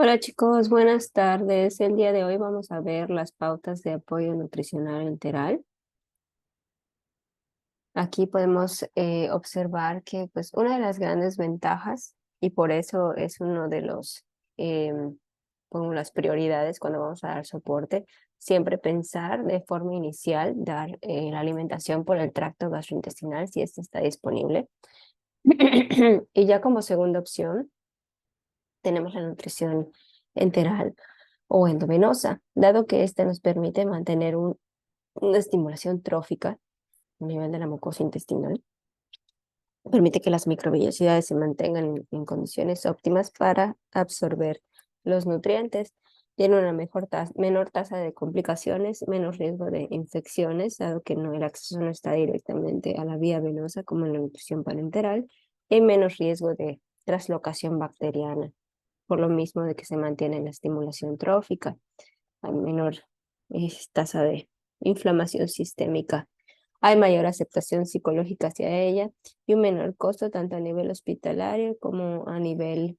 Hola chicos, buenas tardes. El día de hoy vamos a ver las pautas de apoyo nutricional enteral. Aquí podemos observar que pues una de las grandes ventajas, y por eso es uno de los como las prioridades cuando vamos a dar soporte, siempre pensar de forma inicial, dar la alimentación por el tracto gastrointestinal si este está disponible. Y ya como segunda opción tenemos la nutrición enteral o endovenosa, dado que ésta nos permite mantener una estimulación trófica a nivel de la mucosa intestinal. Permite que las microvellosidades se mantengan en condiciones óptimas para absorber los nutrientes. Tiene una menor tasa de complicaciones, menos riesgo de infecciones, dado que el acceso no está directamente a la vía venosa como en la nutrición parenteral, y menos riesgo de traslocación bacteriana, por lo mismo de que se mantiene la estimulación trófica, a menor tasa de inflamación sistémica. Hay mayor aceptación psicológica hacia ella y un menor costo tanto a nivel hospitalario como a nivel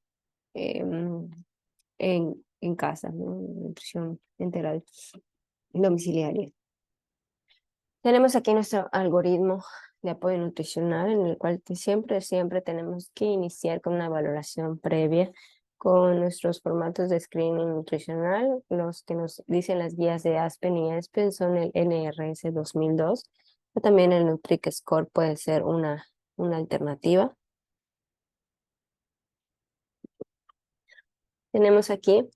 em, en casa, ¿no? Nutrición enteral domiciliaria. Tenemos aquí nuestro algoritmo de apoyo nutricional en el cual siempre tenemos que iniciar con una valoración previa con nuestros formatos de screening nutricional. Los que nos dicen las guías de Aspen y ESPEN son el NRS 2002, o también el Nutric Score puede ser una alternativa. Tenemos aquí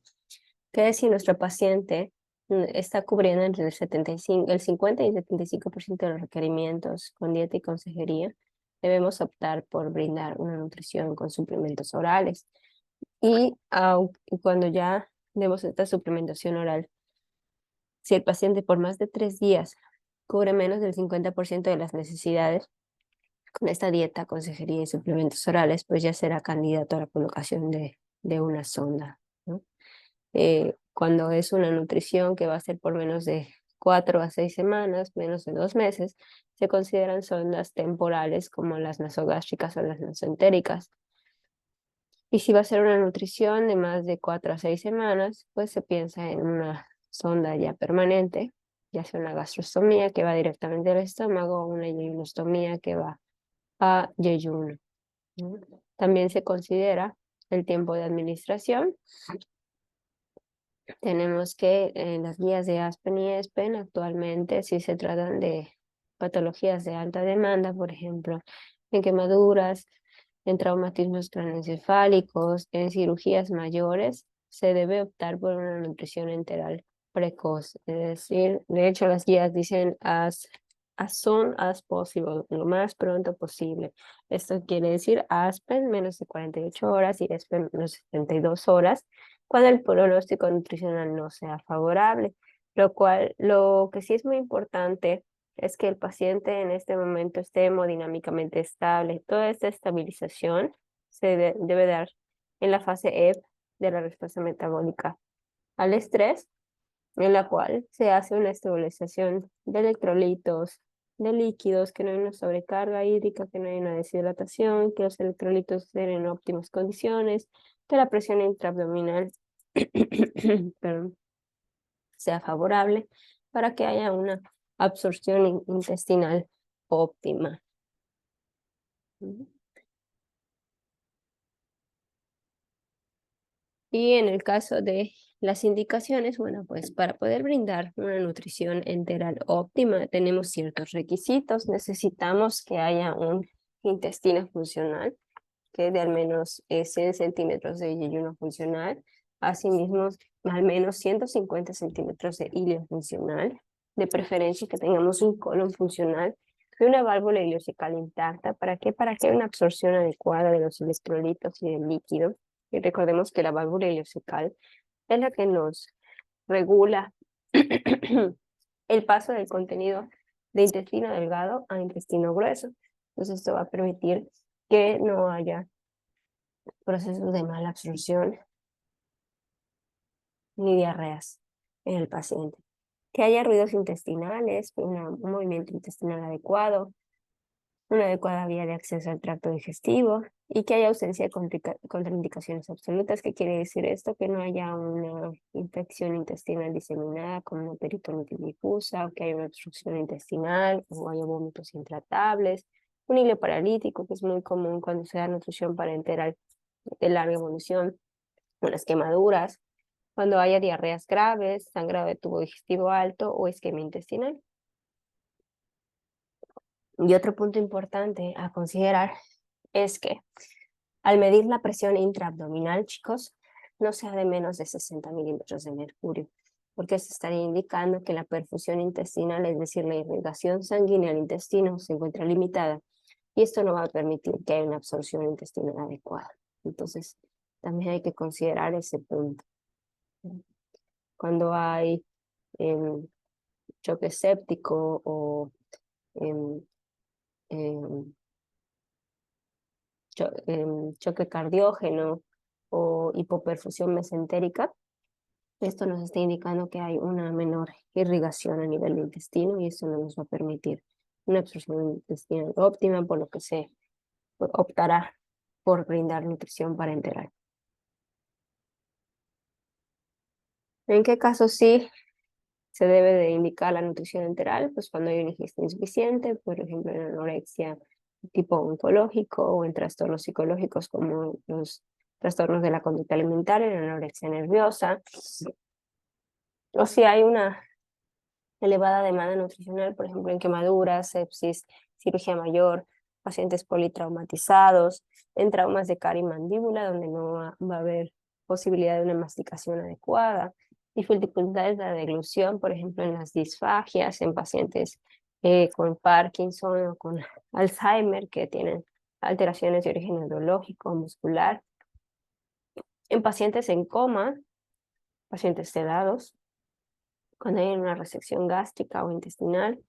que si nuestro paciente está cubriendo entre el 50 y 75% de los requerimientos con dieta y consejería, debemos optar por brindar una nutrición con suplementos orales. Y cuando ya demos esta suplementación oral, si el paciente por más de 3 días cubre menos del 50% de las necesidades con esta dieta, consejería y suplementos orales, pues ya será candidato a la colocación de una sonda, ¿no? Cuando es una nutrición que va a ser por menos de 4 a 6 semanas, menos de 2 meses, se consideran sondas temporales como las nasogástricas o las nasoentéricas. Y si va a ser una nutrición de más de 4 a 6 semanas, pues se piensa en una sonda ya permanente, ya sea una gastrostomía que va directamente al estómago o una yejunostomía que va a yeyuno, ¿no? También se considera el tiempo de administración. Tenemos que en las guías de Aspen y ESPEN actualmente, si se tratan de patologías de alta demanda, por ejemplo, en quemaduras, en traumatismos craneoencefálicos, en cirugías mayores, se debe optar por una nutrición enteral precoz. Es decir, de hecho las guías dicen as soon as possible, lo más pronto posible. Esto quiere decir Aspen menos de 48 horas y ESPEN menos de 72 horas cuando el pronóstico nutricional no sea favorable, lo que sí es muy importante es que el paciente en este momento esté hemodinámicamente estable. Toda esta estabilización debe dar en la fase EP de la respuesta metabólica al estrés, en la cual se hace una estabilización de electrolitos, de líquidos, que no hay una sobrecarga hídrica, que no hay una deshidratación, que los electrolitos estén en óptimas condiciones, que la presión intraabdominal perdón, sea favorable para que haya una absorción intestinal óptima. Y en el caso de las indicaciones, bueno, pues para poder brindar una nutrición enteral óptima tenemos ciertos requisitos. Necesitamos que haya un intestino funcional, que de al menos 100 centímetros de yeyuno funcional, asimismo al menos 150 centímetros de ilio funcional, de preferencia que tengamos un colon funcional y una válvula ileocecal intacta. ¿Para qué? Para que haya una absorción adecuada de los electrolitos y del líquido. Y recordemos que la válvula ileocecal es la que nos regula el paso del contenido de intestino delgado a intestino grueso. Entonces esto va a permitir que no haya procesos de mala absorción ni diarreas en el paciente. Que haya ruidos intestinales, un movimiento intestinal adecuado, una adecuada vía de acceso al tracto digestivo y que haya ausencia de contraindicaciones absolutas. ¿Qué quiere decir esto? Que no haya una infección intestinal diseminada como una peritonitis difusa, o que haya una obstrucción intestinal, o haya vómitos intratables, un hilo paralítico, que es muy común cuando se da nutrición parenteral de larga evolución, unas quemaduras, cuando haya diarreas graves, sangrado de tubo digestivo alto o isquemia intestinal. Y otro punto importante a considerar es que al medir la presión intraabdominal, chicos, no sea de menos de 60 milímetros de mercurio, porque esto estaría indicando que la perfusión intestinal, es decir, la irrigación sanguínea al intestino, se encuentra limitada y esto no va a permitir que haya una absorción intestinal adecuada. Entonces, también hay que considerar ese punto. Cuando hay choque séptico o em, em, choque cardiógeno o hipoperfusión mesentérica, esto nos está indicando que hay una menor irrigación a nivel del intestino y esto no nos va a permitir una absorción intestinal óptima, por lo que se optará por brindar nutrición parenteral. ¿En qué caso sí se debe de indicar la nutrición enteral? Pues cuando hay una ingesta insuficiente, por ejemplo en anorexia tipo oncológico o en trastornos psicológicos como los trastornos de la conducta alimentaria, la anorexia nerviosa, o si hay una elevada demanda nutricional, por ejemplo en quemaduras, sepsis, cirugía mayor, pacientes politraumatizados, en traumas de cara y mandíbula donde no va a haber posibilidad de una masticación adecuada, dificultades de deglución, por ejemplo en las disfagias, en pacientes con Parkinson o con Alzheimer que tienen alteraciones de origen neurológico, muscular, en pacientes en coma, pacientes sedados, cuando hay una resección gástrica o intestinal,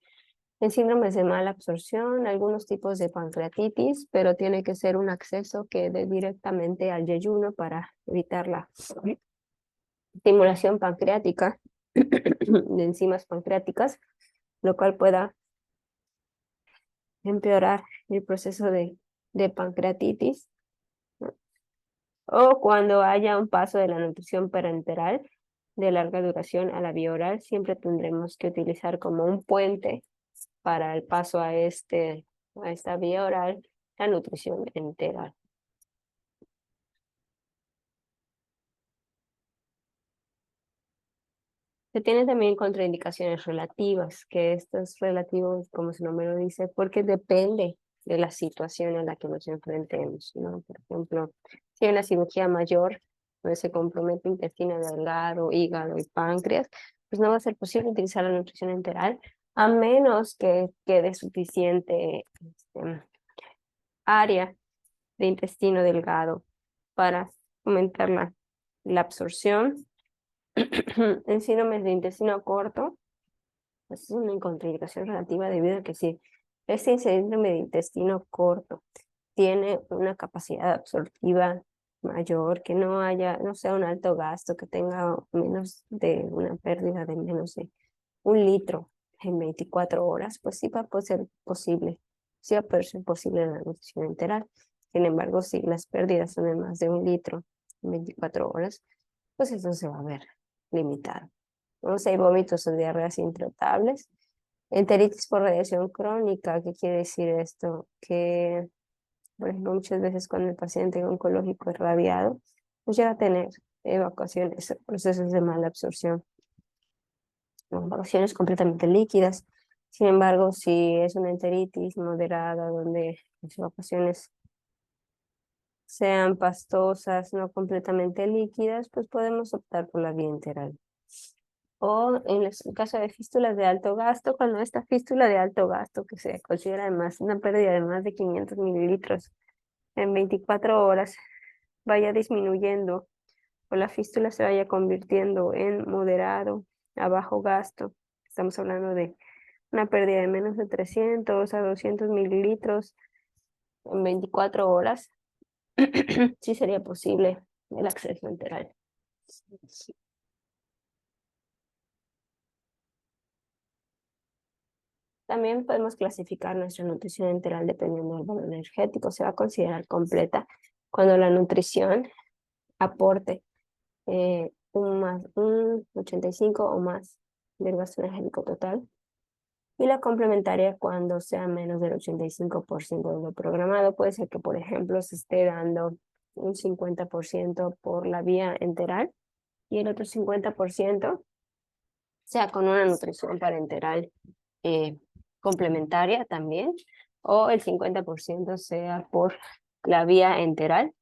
en síndromes de mala absorción, algunos tipos de pancreatitis, pero tiene que ser un acceso que dé directamente al yeyuno para evitar la estimulación pancreática de enzimas pancreáticas, lo cual pueda empeorar el proceso de pancreatitis, ¿no? O cuando haya un paso de la nutrición parenteral de larga duración a la vía oral, siempre tendremos que utilizar como un puente para el paso a esta vía oral, la nutrición enteral. Se tienen también contraindicaciones relativas, que esto es relativo, como su nombre lo dice, porque depende de la situación en la que nos enfrentemos, ¿no? Por ejemplo, si hay una cirugía mayor, donde se compromete intestino delgado, hígado y páncreas, pues no va a ser posible utilizar la nutrición enteral, a menos que quede suficiente área de intestino delgado para aumentar la absorción. En síndromes de intestino corto, pues es una contraindicación relativa debido a que si este síndrome de intestino corto tiene una capacidad absortiva mayor, que no sea un alto gasto, que tenga menos de una pérdida de menos de 1 litro en 24 horas, pues sí va a ser posible, sí va a poder ser posible la nutrición enteral. Sin embargo, si las pérdidas son de más de 1 litro en 24 horas, pues eso se va a ver limitado. ¿No? Si hay vómitos o diarreas intratables, enteritis por radiación crónica, ¿qué quiere decir esto? Que, por ejemplo, muchas veces cuando el paciente oncológico es radiado, pues llega a tener evacuaciones, procesos de mala absorción, evacuaciones completamente líquidas. Sin embargo, si es una enteritis moderada, donde las evacuaciones sean pastosas, no completamente líquidas, pues podemos optar por la vía enteral. O en el caso de fístulas de alto gasto, cuando esta fístula de alto gasto, que se considera además una pérdida de más de 500 mililitros en 24 horas, vaya disminuyendo o la fístula se vaya convirtiendo en moderado a bajo gasto. Estamos hablando de una pérdida de menos de 300 a 200 mililitros en 24 horas. Sí sería posible el acceso enteral. También podemos clasificar nuestra nutrición enteral dependiendo del valor energético. Se va a considerar completa cuando la nutrición aporte un 85 o más del gasto energético total. Y la complementaria cuando sea menos del 85% de lo programado. Puede ser que, por ejemplo, se esté dando un 50% por la vía enteral y el otro 50% sea con una nutrición parenteral complementaria también, o el 50% sea por la vía enteral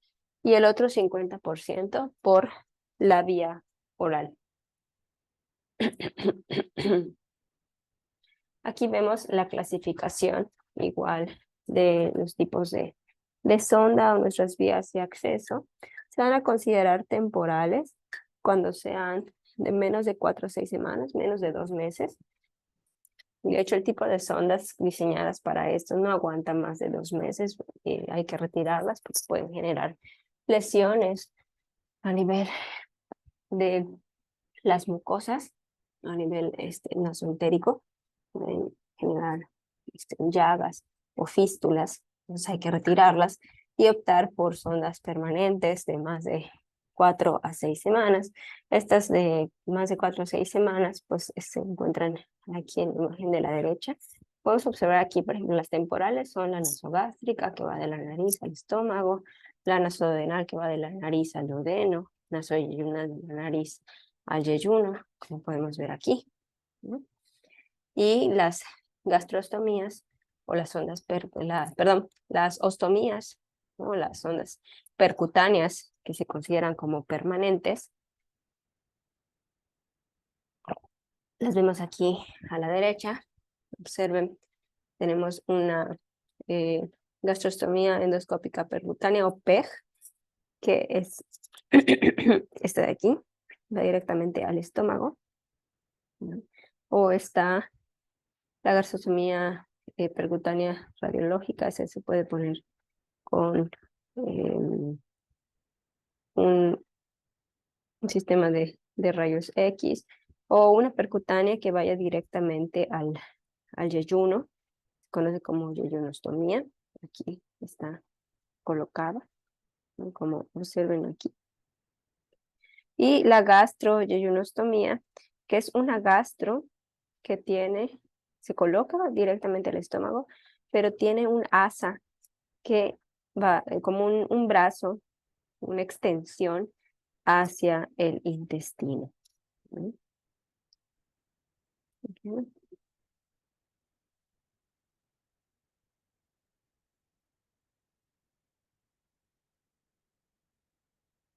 y el otro 50% por la vía oral. Aquí vemos la clasificación igual de los tipos de sonda o nuestras vías de acceso. Se van a considerar temporales cuando sean de menos de 4 a 6 semanas, menos de 2 meses. De hecho, el tipo de sondas diseñadas para esto no aguantan más de 2 meses y hay que retirarlas porque pueden generar lesiones a nivel de las mucosas, a nivel nasoentérico, pueden generar llagas o fístulas, entonces hay que retirarlas y optar por sondas permanentes de más de 4 a 6 semanas. Estas de más de 4 a 6 semanas pues se encuentran aquí en la imagen de la derecha. Podemos observar aquí, por ejemplo, las temporales son la nasogástrica, que va de la nariz al estómago, la nasodenal, que va de la nariz al duodeno, nasoyeyunal de la nariz al yeyuno, como podemos ver aquí, ¿no? Y las gastrostomías o las ondas, perdón, las ostomías, ¿no? Las ondas percutáneas que se consideran como permanentes. Las vemos aquí a la derecha. Observen, tenemos una gastrostomía endoscópica percutánea o PEG, que es esta de aquí, va directamente al estómago, ¿no? O está la gastrostomía percutánea radiológica, esa se puede poner con un sistema de rayos X o una percutánea que vaya directamente al yeyuno, se conoce como yeyunostomía, aquí está colocada, ¿no? Como observen aquí. Y la gastroyeyunostomía, que es una gastro que se coloca directamente al estómago, pero tiene un asa que va como un brazo, una extensión hacia el intestino. ¿No? Okay.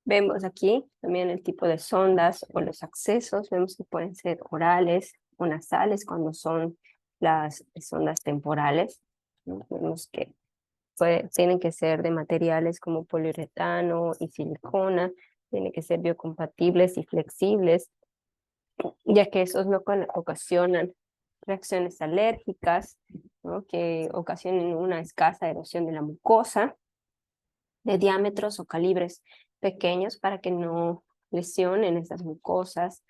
Vemos aquí también el tipo de sondas o los accesos. Vemos que pueden ser orales o nasales cuando son las sondas temporales, ¿no? Vemos que tienen que ser de materiales como poliuretano y silicona, tienen que ser biocompatibles y flexibles, ya que esos no ocasionan reacciones alérgicas, ¿no? Que ocasionen una escasa erosión de la mucosa, de diámetros o calibres pequeños para que no lesionen estas mucosas,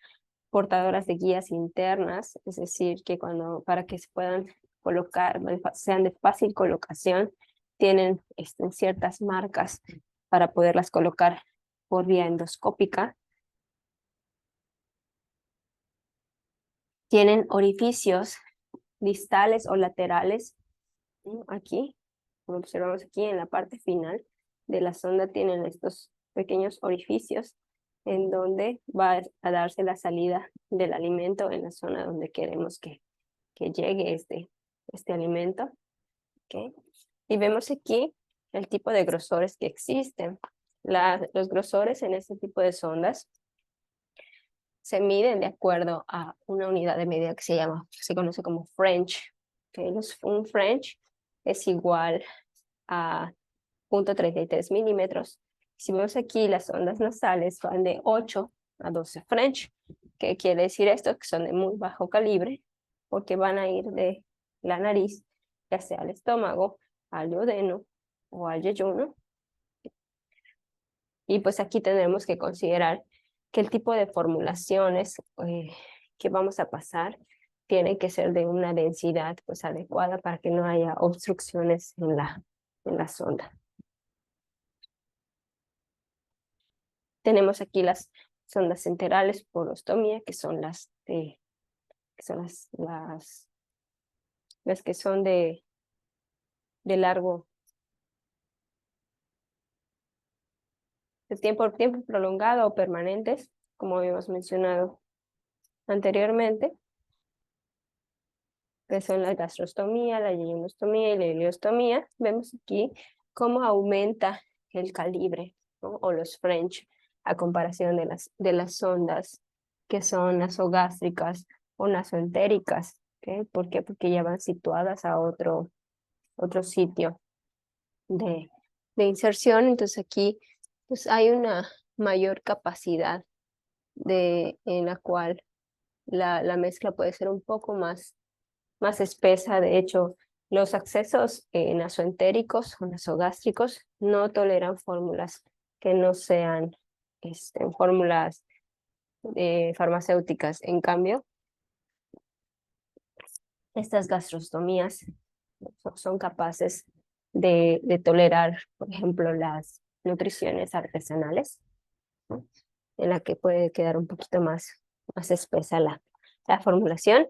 portadoras de guías internas, es decir, que para que se puedan colocar, sean de fácil colocación, tienen ciertas marcas para poderlas colocar por vía endoscópica. Tienen orificios distales o laterales, ¿no? Aquí, como observamos aquí en la parte final de la sonda, tienen estos pequeños orificios en donde va a darse la salida del alimento en la zona donde queremos que llegue este alimento. ¿Okay? Y vemos aquí el tipo de grosores que existen. Los grosores en este tipo de sondas se miden de acuerdo a una unidad de medida que se conoce como French. ¿Okay? Un French es igual a 0.33 milímetros. Si vemos aquí, las ondas nasales van de 8 a 12 French. ¿Qué quiere decir esto? Que son de muy bajo calibre, porque van a ir de la nariz, ya sea al estómago, al duodeno o al yeyuno. Y pues aquí tendremos que considerar que el tipo de formulaciones que vamos a pasar tiene que ser de una densidad pues adecuada para que no haya obstrucciones en la sonda. Tenemos aquí las sondas enterales por ostomía, que son las las que son de largo, de tiempo prolongado o permanentes, como habíamos mencionado anteriormente, que son la gastrostomía, la yejunostomía y la ileostomía. Vemos aquí cómo aumenta el calibre, ¿no? O los French a comparación de las sondas que son nasogástricas o nasoentéricas. ¿Okay? ¿Por qué? Porque ya van situadas a otro sitio de, inserción. Entonces aquí pues hay una mayor capacidad en la cual la mezcla puede ser un poco más espesa. De hecho, los accesos nasoentéricos o nasogástricos no toleran fórmulas que no sean fórmulas farmacéuticas. En cambio, estas gastrostomías son capaces de tolerar, por ejemplo, las nutriciones artesanales, ¿no? En la que puede quedar un poquito más espesa la formulación,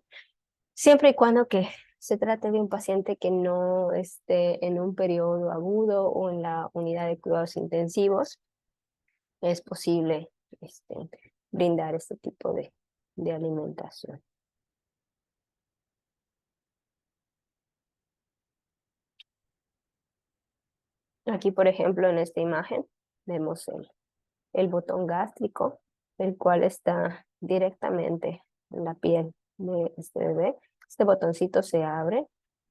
siempre y cuando que se trate de un paciente que no esté en un periodo agudo o en la unidad de cuidados intensivos. Es posible brindar este tipo de alimentación. Aquí, por ejemplo, en esta imagen, vemos el botón gástrico, el cual está directamente en la piel de este bebé. Este botoncito se abre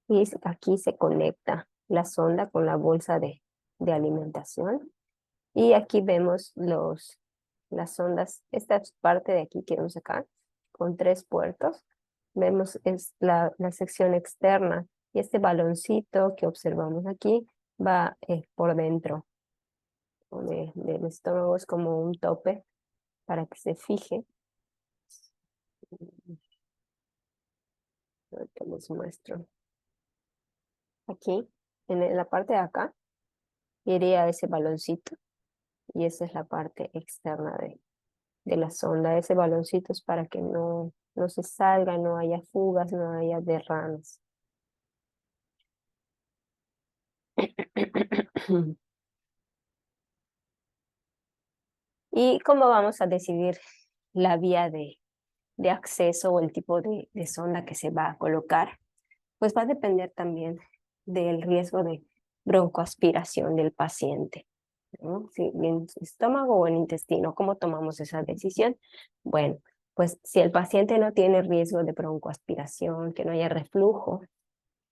y aquí se conecta la sonda con la bolsa de alimentación. Y aquí vemos las sondas, esta parte de aquí que vemos acá, con 3 puertos. Vemos es la sección externa y este baloncito que observamos aquí va por dentro del estómago, es como un tope para que se fije. Ahorita les muestro. Aquí, en la parte de acá, iría ese baloncito y esa es la parte externa de la sonda. Ese baloncito es para que no se salga, no haya fugas, no haya derrames. ¿Y cómo vamos a decidir la vía de acceso o el tipo de sonda que se va a colocar? Pues va a depender también del riesgo de broncoaspiración del paciente, ¿no? Si en estómago o en intestino, ¿cómo tomamos esa decisión? Bueno, pues si el paciente no tiene riesgo de broncoaspiración, que no haya reflujo,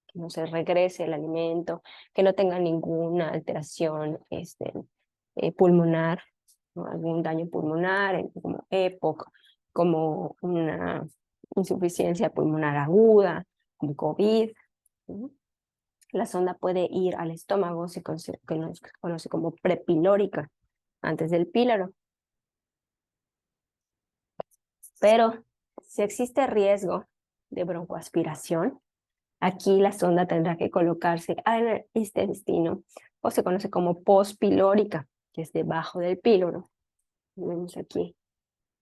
que no se regrese el alimento, que no tenga ninguna alteración pulmonar, ¿no? Algún daño pulmonar, como EPOC, como una insuficiencia pulmonar aguda, como COVID, ¿no? La sonda puede ir al estómago, se conoce como prepilórica, antes del píloro. Pero si existe riesgo de broncoaspiración, aquí la sonda tendrá que colocarse en el intestino, o se conoce como pospilórica, que es debajo del píloro. Vemos aquí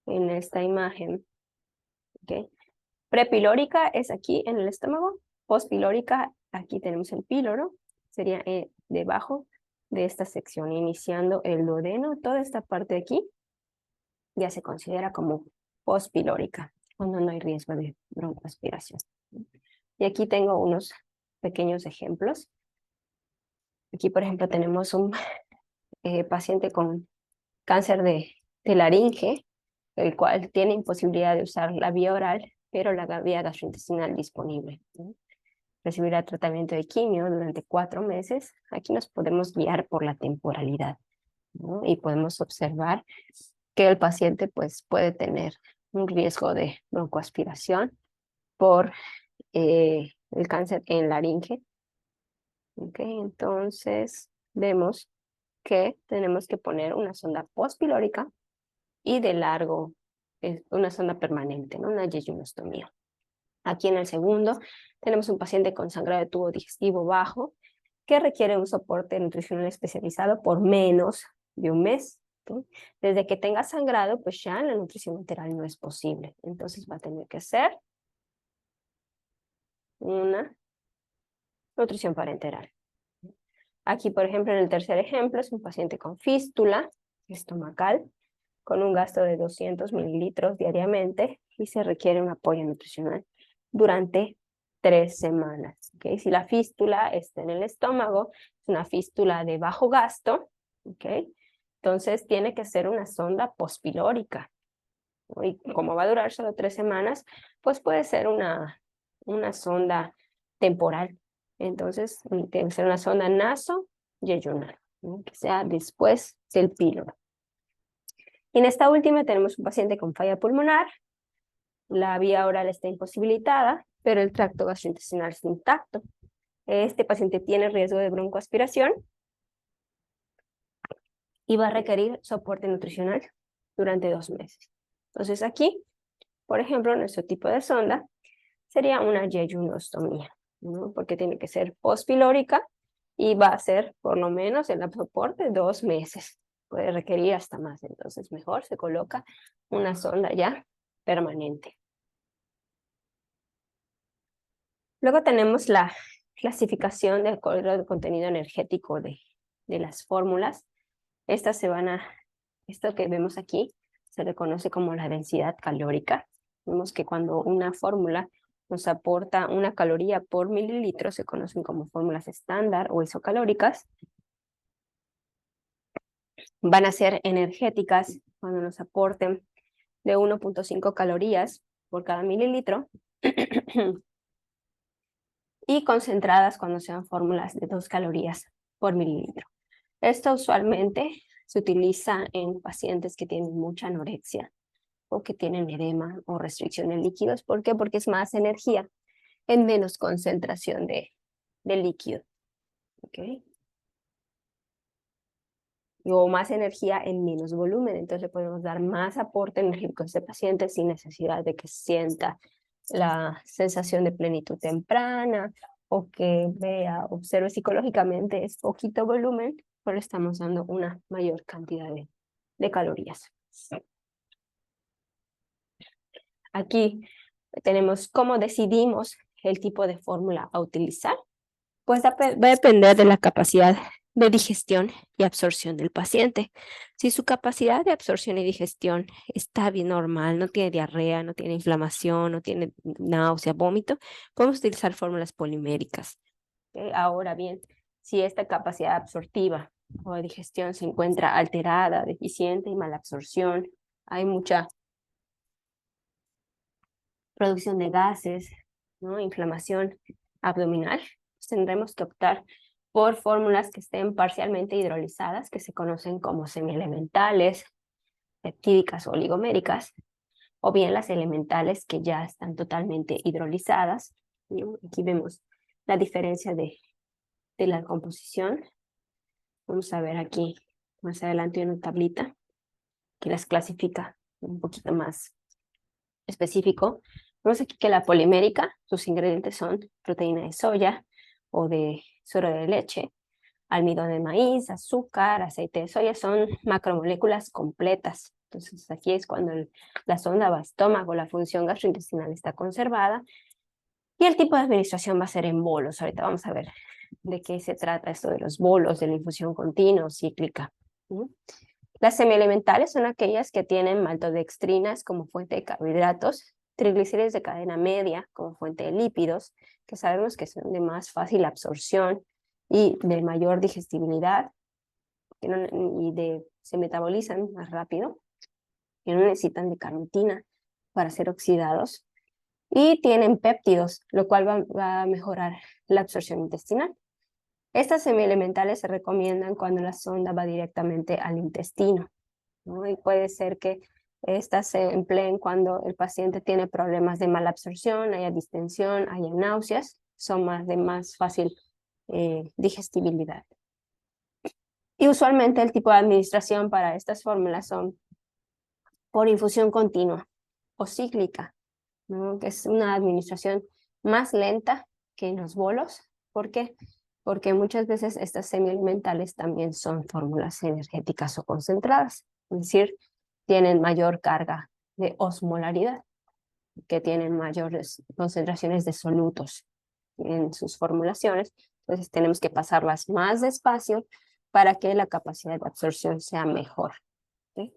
en esta imagen. ¿Okay? Prepilórica es aquí en el estómago, pospilórica, aquí tenemos el píloro, sería debajo de esta sección, iniciando el duodeno. Toda esta parte de aquí ya se considera como pospilórica, cuando no hay riesgo de broncoaspiración. Y aquí tengo unos pequeños ejemplos. Aquí, por ejemplo, tenemos un paciente con cáncer de laringe, el cual tiene imposibilidad de usar la vía oral, pero la vía gastrointestinal disponible, ¿no? Recibirá tratamiento de quimio durante 4 meses. Aquí nos podemos guiar por la temporalidad, ¿no? Y podemos observar que el paciente pues, puede tener un riesgo de broncoaspiración por el cáncer en laringe. ¿Okay? Entonces vemos que tenemos que poner una sonda pospilórica y de largo, una sonda permanente, ¿no? Una yejunostomía. Aquí en el segundo tenemos un paciente con sangrado de tubo digestivo bajo que requiere un soporte nutricional especializado por menos de un mes. ¿Sí? Desde que tenga sangrado, pues ya la nutrición enteral no es posible. Entonces va a tener que ser una nutrición parenteral. Aquí, por ejemplo, en el tercer ejemplo, es un paciente con fístula estomacal, con un gasto de 200 mililitros diariamente y se requiere un apoyo nutricional durante 3 semanas. ¿Okay? Si la fístula está en el estómago, es una fístula de bajo gasto, ¿okay? Entonces tiene que ser una sonda pospilórica. ¿No? Y como va a durar solo 3 semanas, pues puede ser una sonda temporal. Entonces tiene que ser una sonda naso-yeyunal, ¿no? Que sea después del píloro. Y en esta última tenemos un paciente con falla pulmonar, la vía oral está imposibilitada, pero el tracto gastrointestinal está intacto. Este paciente tiene riesgo de broncoaspiración y va a requerir soporte nutricional durante 2 meses. Entonces aquí, por ejemplo, nuestro tipo de sonda sería una yeyunostomía, ¿no? Porque tiene que ser pospilórica y va a ser por lo menos el soporte 2 meses. Puede requerir hasta más, entonces mejor se coloca una sonda ya permanente. Luego tenemos la clasificación de acuerdo al contenido energético de las fórmulas. Estas esto que vemos aquí se le conoce como la densidad calórica. Vemos que cuando una fórmula nos aporta una caloría por mililitro, se conocen como fórmulas estándar o isocalóricas. Van a ser energéticas cuando nos aporten de 1.5 calorías por cada mililitro y concentradas cuando sean fórmulas de 2 calorías por mililitro. Esto usualmente se utiliza en pacientes que tienen mucha anorexia o que tienen edema o restricción en líquidos. ¿Por qué? Porque es más energía en menos concentración de líquido. ¿Okay? O más energía en menos volumen. Entonces le podemos dar más aporte energético a este paciente sin necesidad de que sienta la sensación de plenitud temprana o que vea, observe psicológicamente es poquito volumen, pero le estamos dando una mayor cantidad de calorías. Aquí tenemos cómo decidimos el tipo de fórmula a utilizar. Pues va a depender de la capacidad de digestión y absorción del paciente. Si su capacidad de absorción y digestión está bien normal, no tiene diarrea, no tiene inflamación, no tiene náusea, vómito, podemos utilizar fórmulas poliméricas. Ahora bien, si esta capacidad absortiva o de digestión se encuentra alterada, deficiente y mala absorción, hay mucha producción de gases, ¿no? Inflamación abdominal, pues tendremos que optar por fórmulas que estén parcialmente hidrolizadas, que se conocen como semielementales, peptídicas o oligoméricas, o bien las elementales que ya están totalmente hidrolizadas. ¿No? Aquí vemos la diferencia de la composición. Vamos a ver aquí más adelante una tablita que las clasifica un poquito más específico. Vemos aquí que la polimérica, sus ingredientes son proteína de soya o de suero de leche, almidón de maíz, azúcar, aceite de soya, son macromoléculas completas. Entonces aquí es cuando la sonda va a estómago, la función gastrointestinal está conservada y el tipo de administración va a ser en bolos. Ahorita vamos a ver de qué se trata esto de los bolos, de la infusión continua o cíclica. Las semielementales son aquellas que tienen maltodextrinas como fuente de carbohidratos, triglicéridos de cadena media como fuente de lípidos, que sabemos que son de más fácil absorción y de mayor digestibilidad, se metabolizan más rápido, que no necesitan de carnitina para ser oxidados, y tienen péptidos, lo cual va a mejorar la absorción intestinal. Estas semielementales se recomiendan cuando la sonda va directamente al intestino, ¿no? Y puede ser que estas se empleen cuando el paciente tiene problemas de mala absorción, haya distensión, haya náuseas, son de más fácil digestibilidad. Y usualmente el tipo de administración para estas fórmulas son por infusión continua o cíclica, ¿no? Que es una administración más lenta que en los bolos. ¿Por qué? Porque muchas veces estas semialimentales también son fórmulas energéticas o concentradas, es decir, tienen mayor carga de osmolaridad, que tienen mayores concentraciones de solutos en sus formulaciones. Entonces tenemos que pasarlas más despacio para que la capacidad de absorción sea mejor. ¿Sí?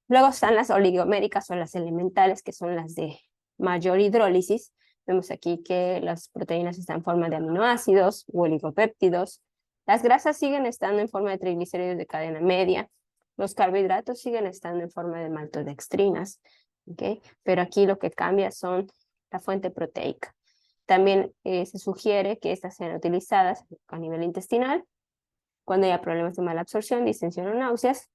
Luego están las oligoméricas o las elementales, que son las de mayor hidrólisis. Vemos aquí que las proteínas están en forma de aminoácidos u oligopéptidos. Las grasas siguen estando en forma de triglicéridos de cadena media. Los carbohidratos siguen estando en forma de maltodextrinas. ¿Okay? Pero aquí lo que cambia son la fuente proteica. También se sugiere que estas sean utilizadas a nivel intestinal cuando haya problemas de mala absorción, distensión o náuseas.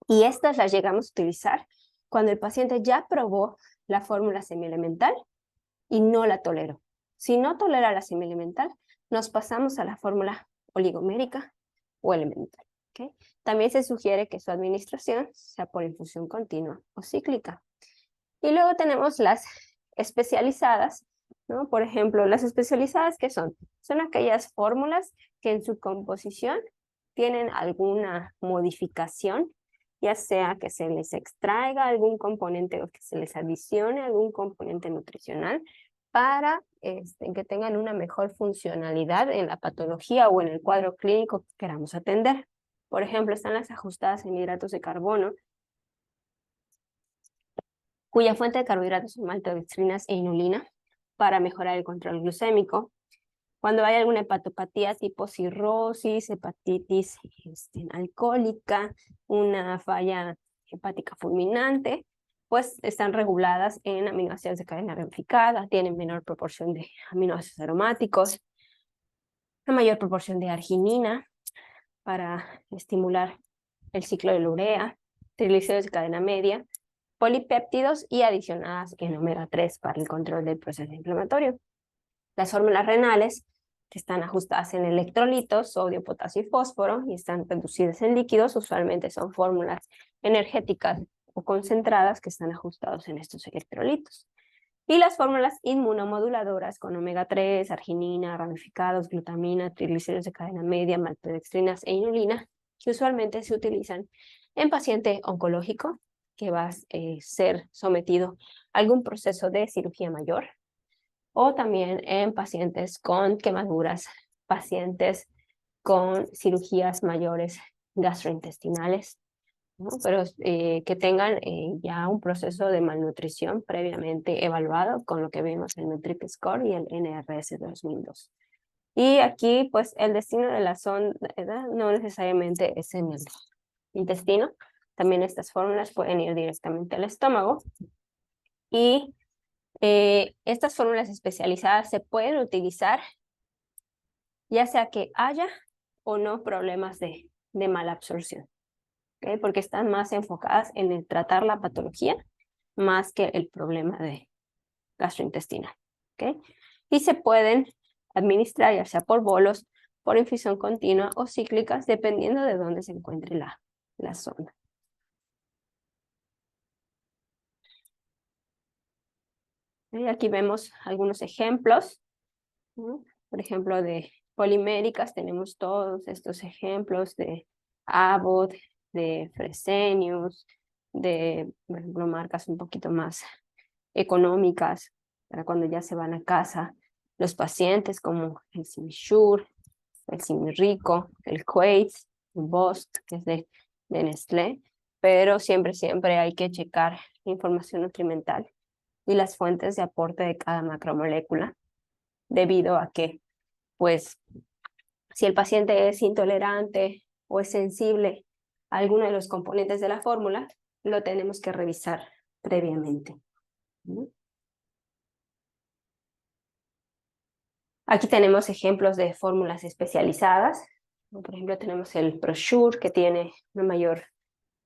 Y estas las llegamos a utilizar cuando el paciente ya probó la fórmula semielemental y no la toleró. Si no tolera la semielemental, nos pasamos a la fórmula oligomérica o elemental. ¿Okay? También se sugiere que su administración sea por infusión continua o cíclica. Y luego tenemos las especializadas, ¿no? Por ejemplo, las especializadas, ¿qué son? Son aquellas fórmulas que en su composición tienen alguna modificación, ya sea que se les extraiga algún componente o que se les adicione algún componente nutricional para que tengan una mejor funcionalidad en la patología o en el cuadro clínico que queramos atender. Por ejemplo, están las ajustadas en hidratos de carbono, cuya fuente de carbohidratos son maltodextrinas e inulina para mejorar el control glucémico. Cuando hay alguna hepatopatía tipo cirrosis, hepatitis alcohólica, una falla hepática fulminante, pues están reguladas en aminoácidos de cadena ramificada, tienen menor proporción de aminoácidos aromáticos, una mayor proporción de arginina para estimular el ciclo de la urea, triglicéridos de cadena media, polipéptidos y adicionadas en omega 3 para el control del proceso inflamatorio. Las fórmulas renales, que están ajustadas en electrolitos, sodio, potasio y fósforo, y están reducidas en líquidos, usualmente son fórmulas energéticas o concentradas que están ajustados en estos electrolitos. Y las fórmulas inmunomoduladoras con omega 3, arginina, ramificados, glutamina, triglicéridos de cadena media, maltodextrinas e inulina, que usualmente se utilizan en paciente oncológico que va a ser sometido a algún proceso de cirugía mayor, o también en pacientes con quemaduras, pacientes con cirugías mayores gastrointestinales, ¿no? Pero que tengan ya un proceso de malnutrición previamente evaluado con lo que vimos en el NutriP Score y el NRS 2002. Y aquí, pues, el destino de la sonda no necesariamente es en el intestino. También estas fórmulas pueden ir directamente al estómago. Y estas fórmulas especializadas se pueden utilizar ya sea que haya o no problemas de mala absorción, ¿okay? Porque están más enfocadas en el tratar la patología más que el problema de gastrointestinal. ¿Okay? Y se pueden administrar ya sea por bolos, por infusión continua o cíclicas, dependiendo de dónde se encuentre la zona. Y aquí vemos algunos ejemplos, ¿no? Por ejemplo, de poliméricas tenemos todos estos ejemplos de Abbott, de Fresenius, de, por ejemplo, marcas un poquito más económicas para cuando ya se van a casa los pacientes, como el Simisure, el Simirrico, el Quates, el Bost, que es de Nestlé, pero siempre hay que checar la información nutrimental y las fuentes de aporte de cada macromolécula, debido a que, pues, si el paciente es intolerante o es sensible a alguno de los componentes de la fórmula, lo tenemos que revisar previamente. Aquí tenemos ejemplos de fórmulas especializadas. Por ejemplo, tenemos el ProSure, que tiene una mayor,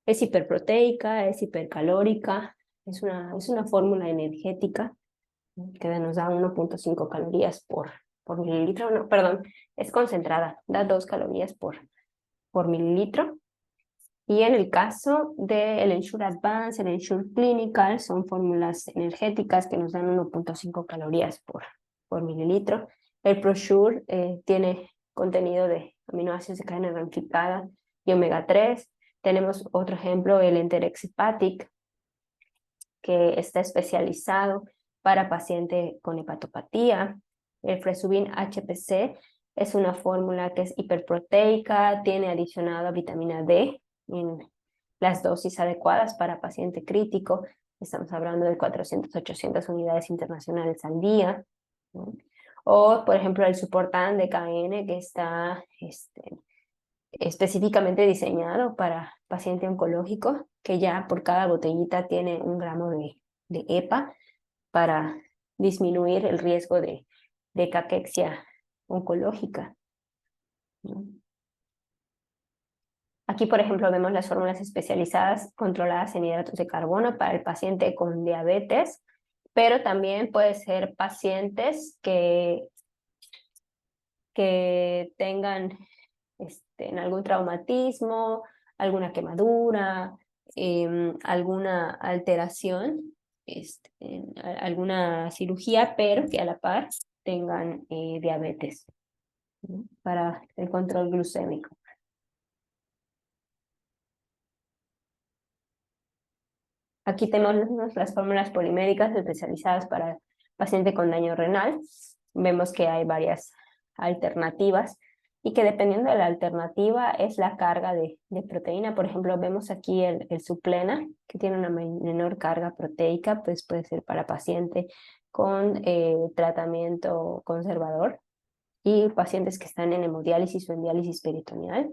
es hiperproteica, es hipercalórica, es una fórmula energética que nos da 1.5 calorías por mililitro, no, perdón, es concentrada, da 2 calorías por mililitro. Y en el caso del Ensure Advance, el Ensure Clinical, son fórmulas energéticas que nos dan 1.5 calorías por mililitro. El ProSure tiene contenido de aminoácidos de cadena ramificada y omega 3. Tenemos otro ejemplo, el Enterex Hepatic, que está especializado para paciente con hepatopatía. El Fresubin HPC es una fórmula que es hiperproteica, tiene adicionada vitamina D en las dosis adecuadas para paciente crítico. Estamos hablando de 400-800 unidades internacionales al día, ¿no? O, por ejemplo, el Suportan de KN, que está específicamente diseñado para paciente oncológico, que ya por cada botellita tiene 1 gramo de EPA para disminuir el riesgo de caquexia oncológica, ¿no? Aquí, por ejemplo, vemos las fórmulas especializadas controladas en hidratos de carbono para el paciente con diabetes, pero también puede ser pacientes que tengan en algún traumatismo, alguna quemadura, alguna alteración, alguna cirugía, pero que a la par tengan diabetes, ¿no? Para el control glucémico. Aquí tenemos las fórmulas poliméricas especializadas para el paciente con daño renal. Vemos que hay varias alternativas y que dependiendo de la alternativa es la carga de proteína. Por ejemplo, vemos aquí el Suplena, que tiene una menor carga proteica, pues puede ser para paciente con tratamiento conservador y pacientes que están en hemodiálisis o en diálisis peritoneal.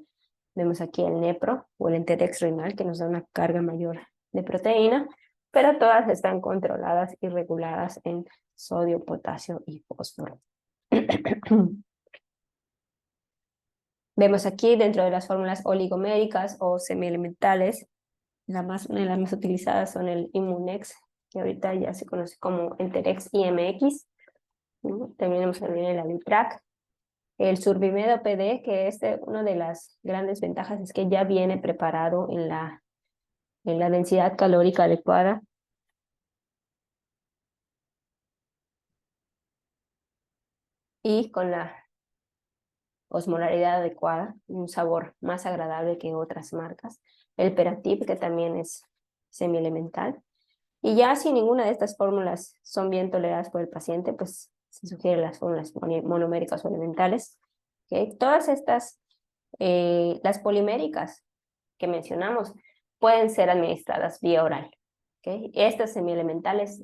Vemos aquí el Nepro o el Enterex renal, que nos da una carga mayor de proteína, pero todas están controladas y reguladas en sodio, potasio y fósforo. Vemos aquí dentro de las fórmulas oligoméricas o semielementales, una de las más utilizadas son el Immunex, que ahorita ya se conoce como Enterex IMX. También tenemos también el Alitrac, el Survimed OPD, que una de las grandes ventajas es que ya viene preparado en la densidad calórica adecuada. Y con la osmolaridad adecuada, un sabor más agradable que otras marcas. El Peratip, que también es semielemental. Y ya si ninguna de estas fórmulas son bien toleradas por el paciente, pues se sugieren las fórmulas monoméricas o elementales. ¿Okay? Todas estas, las poliméricas que mencionamos, pueden ser administradas vía oral. ¿Okay? Estas semielementales,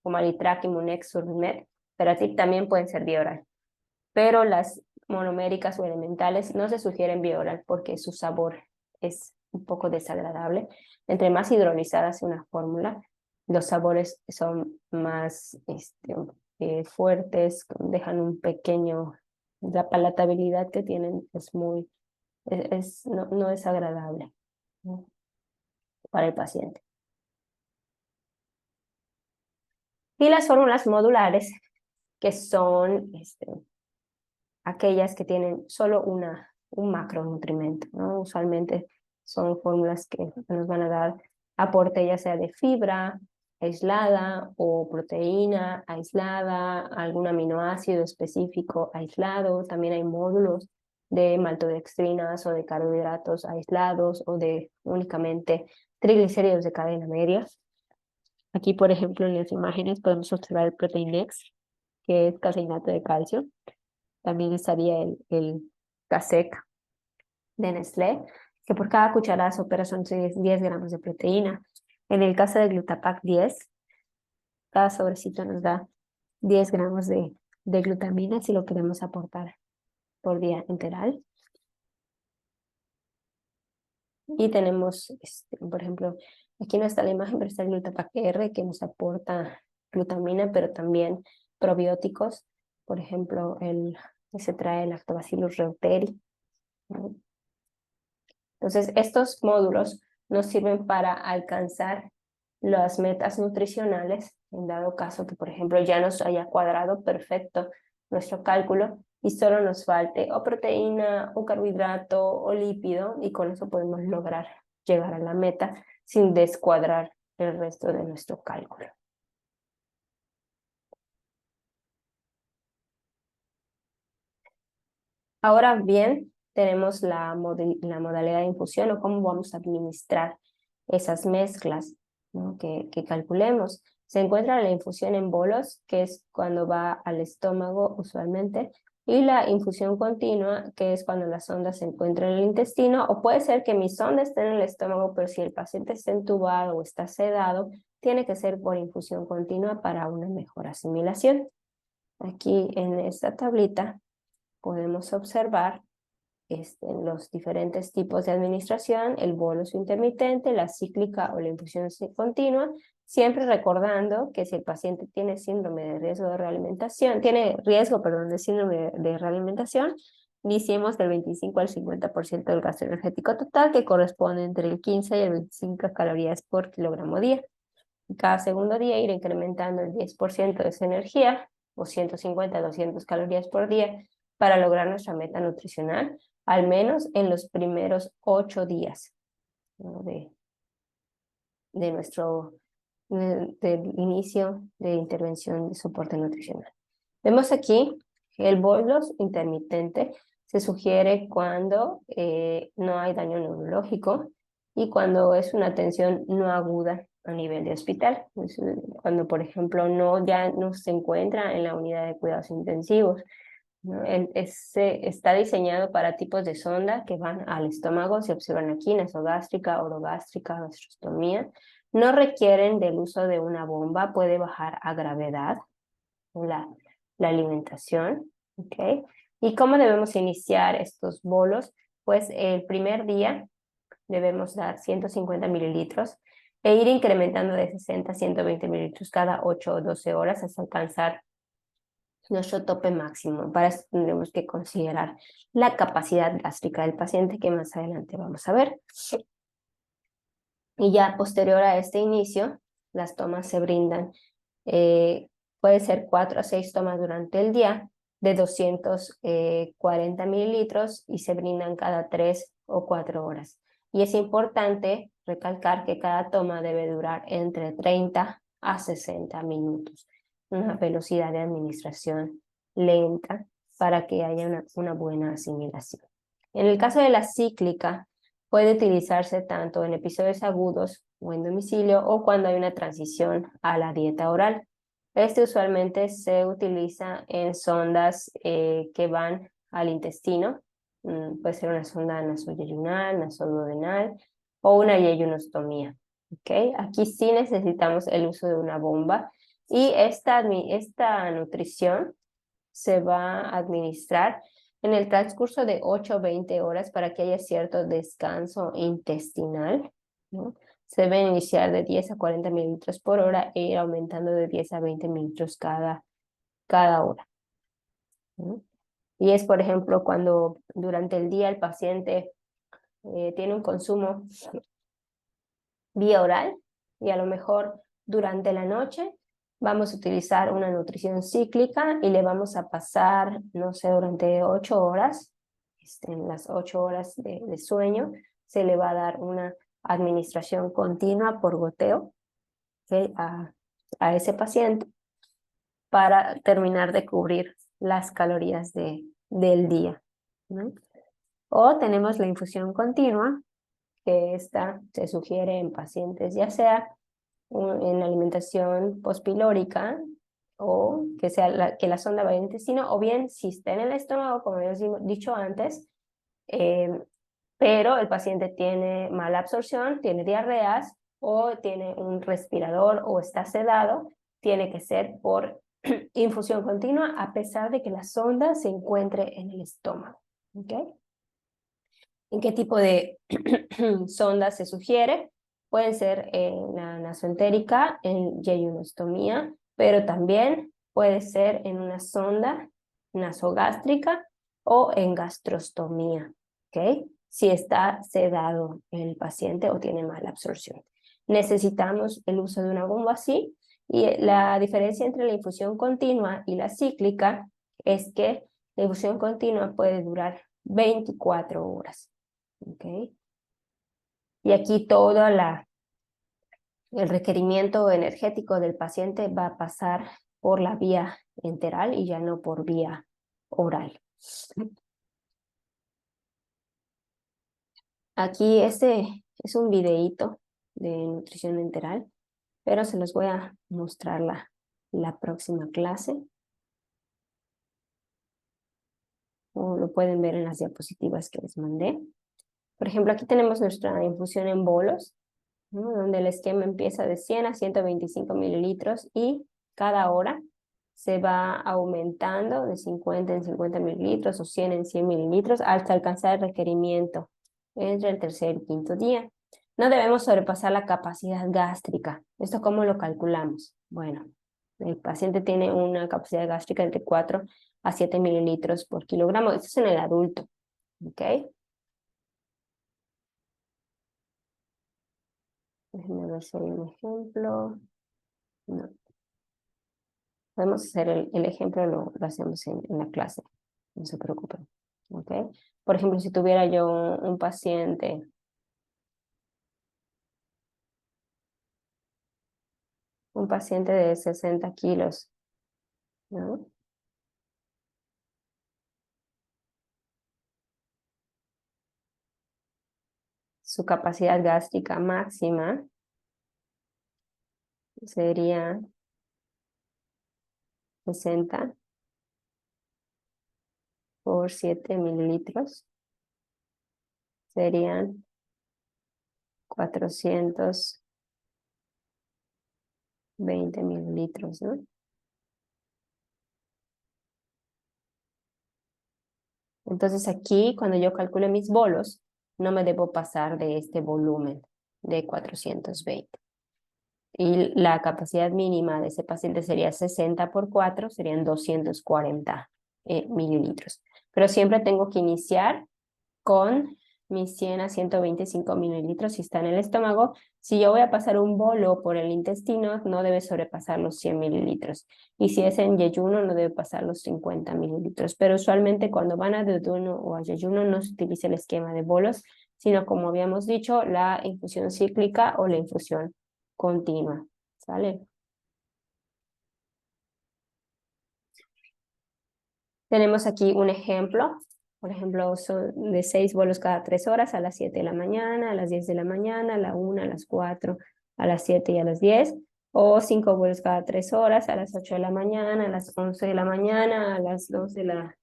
como Alitrac, Immunex, Survimed, Peratip, también pueden ser vía oral. Pero las monoméricas o elementales no se sugieren vía oral porque su sabor es un poco desagradable. Entre más hidrolizada sea una fórmula, los sabores son más fuertes, dejan un pequeño, la palatabilidad que tienen es muy, no es agradable, ¿no? Para el paciente. Y las fórmulas modulares, que son aquellas que tienen solo un macronutrimento, ¿no? Usualmente son fórmulas que nos van a dar aporte ya sea de fibra aislada o proteína aislada, algún aminoácido específico aislado. También hay módulos de maltodextrinas o de carbohidratos aislados o de únicamente triglicéridos de cadena media. Aquí, por ejemplo, en las imágenes podemos observar el Proteinex, que es caseinato de calcio. También estaría el Casec de Nestlé, que por cada cucharada sopera son 10 gramos de proteína. En el caso de Glutapac 10, cada sobrecito nos da 10 gramos de glutamina si lo queremos aportar por día enteral. Y tenemos, por ejemplo, aquí no está la imagen, pero está el Glutapac R, que nos aporta glutamina, pero también probióticos. Por ejemplo, se trae el Lactobacillus reuteri, ¿no? Entonces, estos módulos nos sirven para alcanzar las metas nutricionales, en dado caso que, por ejemplo, ya nos haya cuadrado perfecto nuestro cálculo, y solo nos falte o proteína, o carbohidrato, o lípido, y con eso podemos lograr llegar a la meta sin descuadrar el resto de nuestro cálculo. Ahora bien, tenemos la modalidad de infusión o cómo vamos a administrar esas mezclas, ¿no? que calculemos. Se encuentra la infusión en bolos, que es cuando va al estómago usualmente, y la infusión continua, que es cuando la sonda se encuentra en el intestino, o puede ser que mi sonda esté en el estómago, pero si el paciente está entubado o está sedado, tiene que ser por infusión continua para una mejor asimilación. Aquí en esta tablita podemos observar los diferentes tipos de administración, el bolus intermitente, la cíclica o la infusión continua, siempre recordando que si el paciente tiene síndrome de riesgo de realimentación, tiene riesgo, perdón, de síndrome de realimentación, iniciemos del 25 al 50% del gasto energético total, que corresponde entre el 15 y el 25 calorías por kilogramo día. Cada segundo día ir incrementando el 10% de esa energía, o 150 a 200 calorías por día, para lograr nuestra meta nutricional, al menos en los primeros 8 días, ¿no? de nuestro del inicio de intervención de soporte nutricional. Vemos aquí el bolus intermitente se sugiere cuando no hay daño neurológico y cuando es una atención no aguda a nivel de hospital. Cuando, por ejemplo, ya no se encuentra en la unidad de cuidados intensivos, ¿no? Está diseñado para tipos de sonda que van al estómago, se observan aquí, nasogástrica, orogástrica, gastrostomía. No requieren del uso de una bomba, puede bajar a gravedad la alimentación, ¿ok? ¿Y cómo debemos iniciar estos bolos? Pues el primer día debemos dar 150 mililitros e ir incrementando de 60 a 120 mililitros cada 8 o 12 horas hasta alcanzar nuestro tope máximo. Para eso tendremos que considerar la capacidad gástrica del paciente, que más adelante vamos a ver. Y ya posterior a este inicio, las tomas se brindan, puede ser 4 a 6 tomas durante el día de 240 mililitros y se brindan cada 3 o 4 horas. Y es importante recalcar que cada toma debe durar entre 30 a 60 minutos. Una velocidad de administración lenta para que haya una buena asimilación. En el caso de la cíclica, puede utilizarse tanto en episodios agudos o en domicilio o cuando hay una transición a la dieta oral. Este usualmente se utiliza en sondas que van al intestino. Puede ser una sonda nasoyeyunal, nasoduodenal o una yeyunostomía. ¿Okay? Aquí sí necesitamos el uso de una bomba y esta nutrición se va a administrar en el transcurso de 8 o 20 horas para que haya cierto descanso intestinal, ¿no? Se debe iniciar de 10 a 40 mililitros por hora e ir aumentando de 10 a 20 mililitros cada hora, ¿no? Y es, por ejemplo, cuando durante el día el paciente tiene un consumo vía oral y a lo mejor durante la noche vamos a utilizar una nutrición cíclica y le vamos a pasar, no sé, durante 8 horas, en las 8 horas de sueño, se le va a dar una administración continua por goteo, ¿okay? a ese paciente para terminar de cubrir las calorías del día, ¿no? O tenemos la infusión continua, que esta se sugiere en pacientes ya sea en alimentación pospilórica o que que la sonda vaya al intestino, o bien si está en el estómago, como habíamos dicho antes, pero el paciente tiene mala absorción, tiene diarreas o tiene un respirador o está sedado, tiene que ser por infusión continua a pesar de que la sonda se encuentre en el estómago. ¿Okay? ¿En qué tipo de sonda se sugiere? Pueden ser en la nasoentérica, en yeyunostomía, pero también puede ser en una sonda nasogástrica o en gastrostomía, ¿ok? Si está sedado el paciente o tiene mala absorción. Necesitamos el uso de una bomba así, y la diferencia entre la infusión continua y la cíclica es que La infusión continua puede durar 24 horas. ¿Ok? Y aquí todo el requerimiento energético del paciente va a pasar por la vía enteral y ya no por vía oral. Aquí este es un videíto de nutrición enteral, pero se los voy a mostrar la próxima clase. O lo pueden ver en las diapositivas que les mandé. Por ejemplo, aquí tenemos nuestra infusión en bolos, ¿no? Donde el esquema empieza de 100 a 125 mililitros y cada hora se va aumentando de 50 en 50 mililitros o 100 en 100 mililitros hasta alcanzar el requerimiento entre el tercer y quinto día. No debemos sobrepasar la capacidad gástrica. ¿Esto cómo lo calculamos? Bueno, el paciente tiene una capacidad gástrica entre 4 a 7 mililitros por kilogramo. Esto es en el adulto, ¿ok? Déjenme ver si hay un ejemplo. No. Podemos hacer el ejemplo, lo hacemos en la clase. No se preocupen, ¿ok? Por ejemplo, si tuviera yo un paciente de 60 kilos, ¿no? Su capacidad gástrica máxima sería 60 por 7 mililitros. Serían 420 mililitros, ¿no? Entonces aquí, cuando yo calcule mis bolos, no me debo pasar de este volumen de 420. Y la capacidad mínima de ese paciente sería 60 por 4, serían 240 mililitros. Pero siempre tengo que iniciar con mis 100 a 125 mililitros si está en el estómago. Si yo voy a pasar un bolo por el intestino, no debe sobrepasar los 100 mililitros. Y si es en yeyuno, no debe pasar los 50 mililitros. Pero usualmente cuando van a yeyuno o a yeyuno no se utiliza el esquema de bolos, sino como habíamos dicho, la infusión cíclica o la infusión continua. ¿Sale? Tenemos aquí un ejemplo. Por ejemplo, son de 6 bolos cada 3 horas, a las 7 de la mañana, a las 10 de la mañana, a la 1, a las 4, a las 7 y a las 10. O 5 bolos cada 3 horas, a las 8 de la mañana, a las 11 de la mañana, a las 2 de la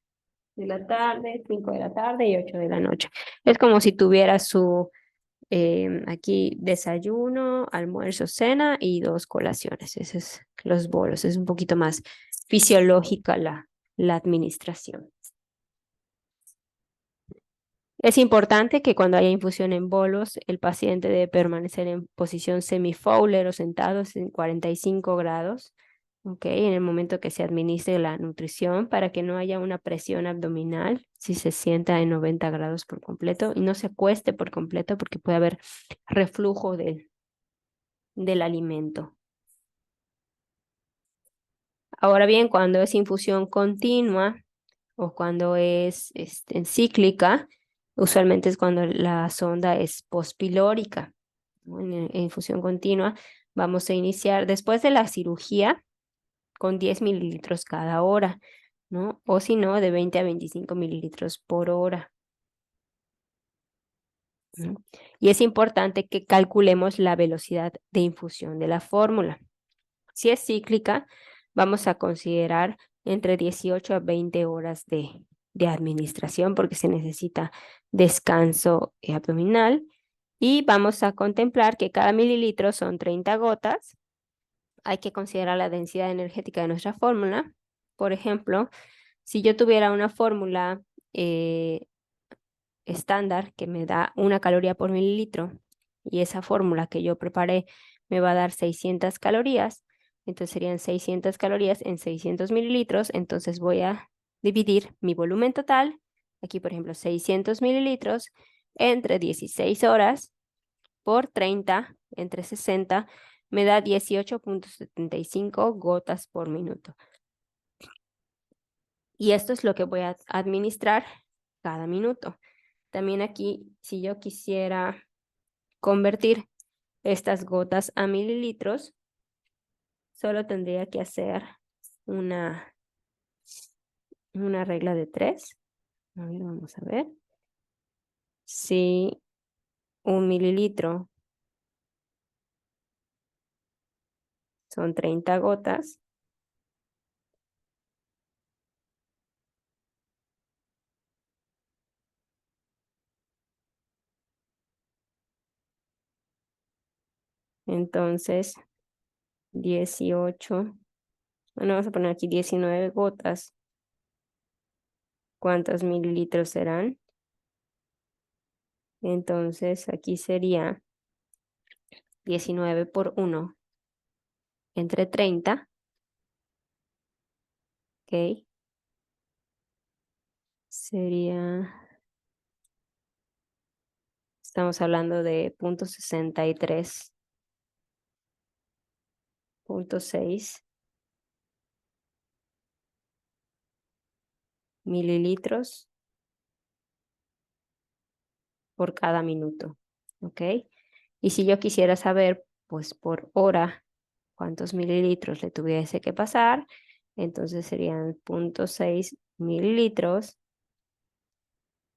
tarde, 5 de la tarde y 8 de la noche. Es como si tuviera su aquí desayuno, almuerzo, cena y 2 colaciones. Esos es los bolos. Es un poquito más fisiológica la administración. Es importante que cuando haya infusión en bolos, el paciente debe permanecer en posición semi-Fowler o sentados en 45 grados, ¿ok? En el momento que se administre la nutrición para que no haya una presión abdominal si se sienta en 90 grados por completo y no se acueste por completo porque puede haber reflujo del alimento. Ahora bien, cuando es infusión continua o cuando es cíclica, usualmente es cuando la sonda es pospilórica, ¿no? En infusión continua vamos a iniciar después de la cirugía con 10 mililitros cada hora, ¿no? O si no, de 20 a 25 mililitros por hora. ¿No? Y es importante que calculemos la velocidad de infusión de la fórmula. Si es cíclica, vamos a considerar entre 18 a 20 horas de administración porque se necesita descanso abdominal y vamos a contemplar que cada mililitro son 30 gotas. Hay que considerar la densidad energética de nuestra fórmula. Por ejemplo, si yo tuviera una fórmula estándar que me da 1 caloría por mililitro y esa fórmula que yo preparé me va a dar 600 calorías, entonces serían 600 calorías en 600 mililitros, entonces voy a dividir mi volumen total, aquí por ejemplo 600 mililitros, entre 16 horas por 30, entre 60, me da 18.75 gotas por minuto. Y esto es lo que voy a administrar cada minuto. También aquí, si yo quisiera convertir estas gotas a mililitros, solo tendría que hacer una regla de 3. A ver, vamos a ver. Si 1 mililitro son 30 gotas, entonces 18, bueno, vamos a poner aquí 19 gotas. ¿Cuántos mililitros serán? Entonces aquí sería 19 por 1 entre 30, ¿ok? Sería, estamos hablando de 0.63.6 mililitros por cada minuto, ¿ok? Y si yo quisiera saber, pues por hora, cuántos mililitros le tuviese que pasar, entonces serían 0.6 mililitros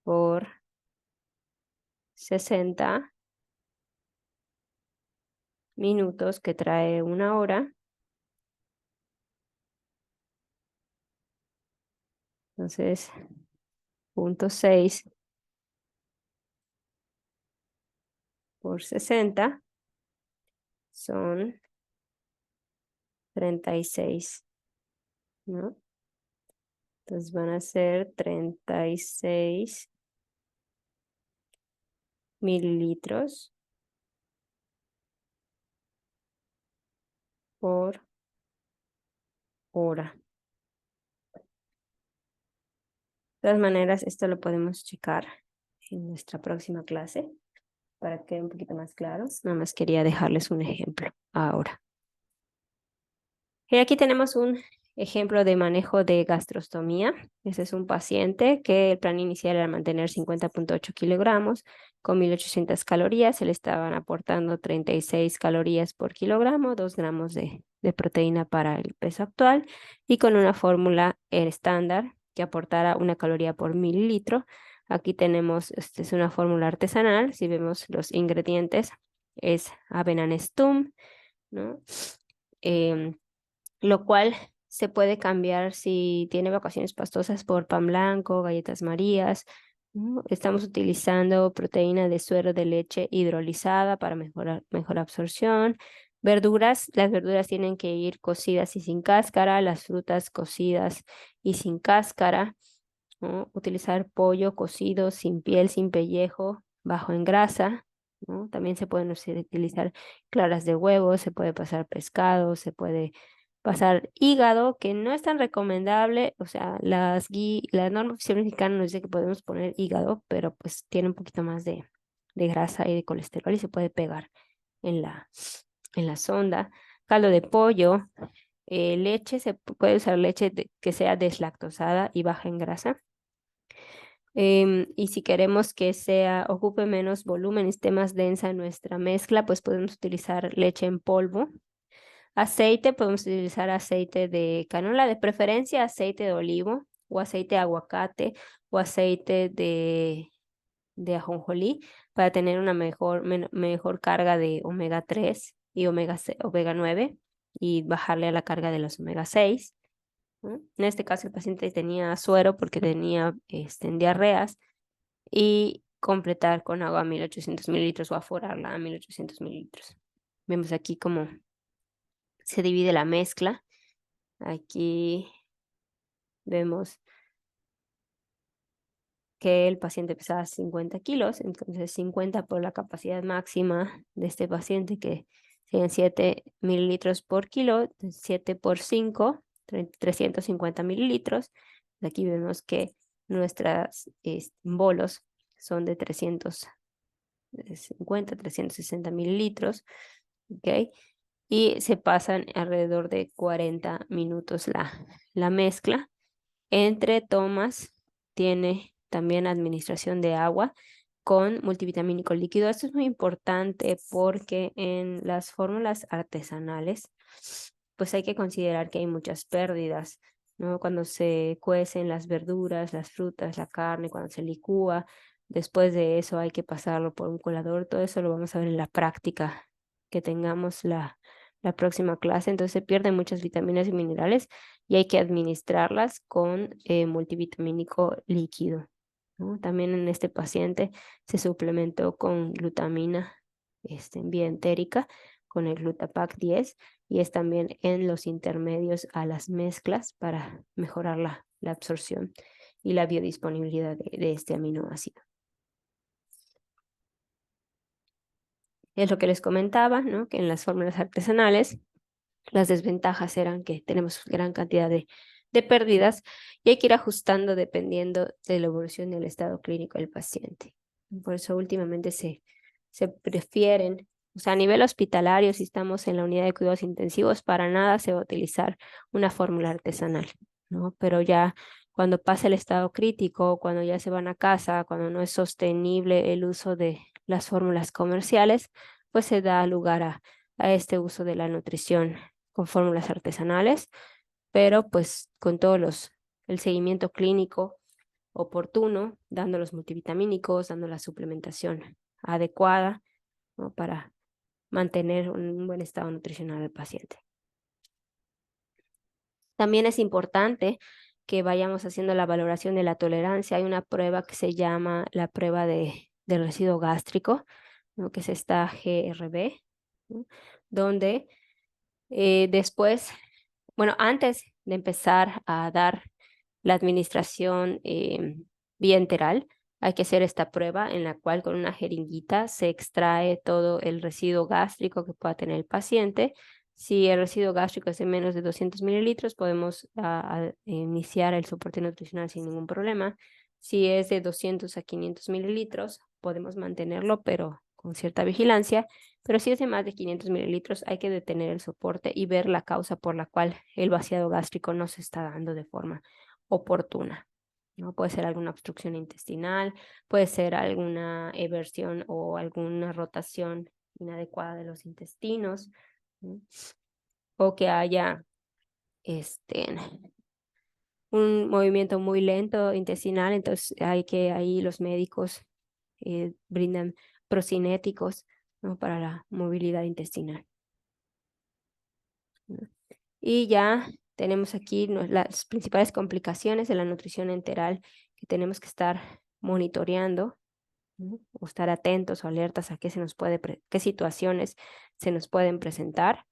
por 60 minutos, que trae 1 hora. Entonces, 0.6 por 60 son 36, ¿no? Entonces van a ser 36 mililitros por hora. De todas maneras, esto lo podemos checar en nuestra próxima clase para que quede un poquito más claro. Nada más quería dejarles un ejemplo ahora. Y aquí tenemos un ejemplo de manejo de gastrostomía. Ese es un paciente que el plan inicial era mantener 50.8 kilogramos con 1800 calorías. Se le estaban aportando 36 calorías por kilogramo, 2 gramos de proteína para el peso actual y con una fórmula estándar que aportara 1 caloría por mililitro. Aquí tenemos, es una fórmula artesanal. Si vemos los ingredientes, es avena Nestum, ¿no? Lo cual se puede cambiar si tiene vacaciones pastosas por pan blanco, galletas marías, ¿no? Estamos utilizando proteína de suero de leche hidrolizada para mejor absorción. Verduras, las verduras tienen que ir cocidas y sin cáscara, las frutas cocidas y sin cáscara, ¿no? Utilizar pollo cocido sin piel, sin pellejo, bajo en grasa, ¿no? También se pueden utilizar claras de huevo, se puede pasar pescado, se puede pasar hígado, que no es tan recomendable. O sea, la norma oficial mexicana nos dice que podemos poner hígado, pero pues tiene un poquito más de grasa y de colesterol y se puede pegar en la sonda. Caldo de pollo, leche, se puede usar leche que sea deslactosada y baja en grasa. Y si queremos que ocupe menos volumen y esté más densa en nuestra mezcla, pues podemos utilizar leche en polvo. Aceite, podemos utilizar aceite de canola, de preferencia aceite de olivo o aceite de aguacate o aceite de ajonjolí para tener una mejor carga de omega 3 y omega 9 y bajarle a la carga de los omega 6, ¿no? En este caso el paciente tenía suero porque tenía diarreas, y completar con agua a 1800 mililitros o aforarla a 1800 mililitros. Vemos aquí cómo se divide la mezcla. Aquí vemos que el paciente pesaba 50 kilos, entonces 50 por la capacidad máxima de este paciente, que serían 7 mililitros por kilo, 7 por 5, 350 mililitros. Aquí vemos que nuestros bolos son de 350, 360 mililitros, ¿ok? Y se pasan alrededor de 40 minutos la mezcla. entre tomas tiene también administración de agua con multivitamínico líquido. Esto es muy importante porque en las fórmulas artesanales, pues hay que considerar que hay muchas pérdidas, ¿no? Cuando se cuecen las verduras, las frutas, la carne, cuando se licúa, después de eso hay que pasarlo por un colador. Todo eso lo vamos a ver en la práctica que tengamos la próxima clase. Entonces se pierden muchas vitaminas y minerales y hay que administrarlas con multivitamínico líquido, ¿no? También en este paciente se suplementó con glutamina vía entérica, con el Glutapac 10, y es también en los intermedios a las mezclas para mejorar la absorción y la biodisponibilidad de este aminoácido. Es lo que les comentaba, ¿no? Que en las fórmulas artesanales las desventajas eran que tenemos gran cantidad de pérdidas y hay que ir ajustando dependiendo de la evolución del estado clínico del paciente. Por eso últimamente se prefieren, o sea, a nivel hospitalario, si estamos en la unidad de cuidados intensivos, para nada se va a utilizar una fórmula artesanal, ¿no? Pero ya cuando pasa el estado crítico, cuando ya se van a casa, cuando no es sostenible el uso de las fórmulas comerciales, pues se da lugar a este uso de la nutrición con fórmulas artesanales, pero pues con el seguimiento clínico oportuno, dando los multivitamínicos, dando la suplementación adecuada, ¿no? Para mantener un buen estado nutricional del paciente. También es importante que vayamos haciendo la valoración de la tolerancia. Hay una prueba que se llama la prueba del residuo gástrico, ¿no? Que es esta GRB, ¿no? Donde después, bueno, antes de empezar a dar la administración vía enteral, hay que hacer esta prueba en la cual con una jeringuita se extrae todo el residuo gástrico que pueda tener el paciente. Si el residuo gástrico es de menos de 200 mililitros, podemos iniciar el soporte nutricional sin ningún problema. Si es de 200 a 500 mililitros, podemos mantenerlo, pero con cierta vigilancia. Pero si es de más de 500 mililitros, hay que detener el soporte y ver la causa por la cual el vaciado gástrico no se está dando de forma oportuna, ¿no? Puede ser alguna obstrucción intestinal, puede ser alguna eversión o alguna rotación inadecuada de los intestinos, ¿no? O que haya un movimiento muy lento intestinal, entonces hay que ahí los médicos brindan procinéticos, ¿no? Para la movilidad intestinal, ¿no? Y ya tenemos aquí las principales complicaciones de la nutrición enteral que tenemos que estar monitoreando, ¿no? O estar atentos o alertas a qué qué situaciones se nos pueden presentar,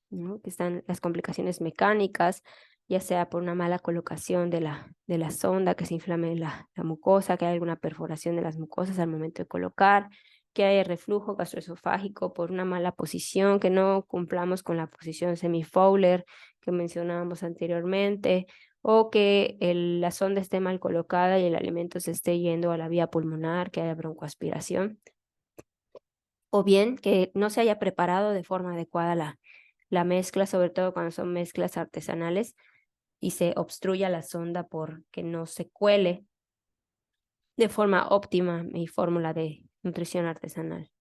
¿no? Que están las complicaciones mecánicas, ya sea por una mala colocación de la sonda, que se inflame la mucosa, que hay alguna perforación de las mucosas al momento de colocar, que haya reflujo gastroesofágico por una mala posición, que no cumplamos con la posición semi-Fowler que mencionábamos anteriormente, o que la sonda esté mal colocada y el alimento se esté yendo a la vía pulmonar, que haya broncoaspiración, o bien que no se haya preparado de forma adecuada la mezcla, sobre todo cuando son mezclas artesanales, y se obstruya la sonda porque no se cuele de forma óptima mi fórmula de nutrición artesanal.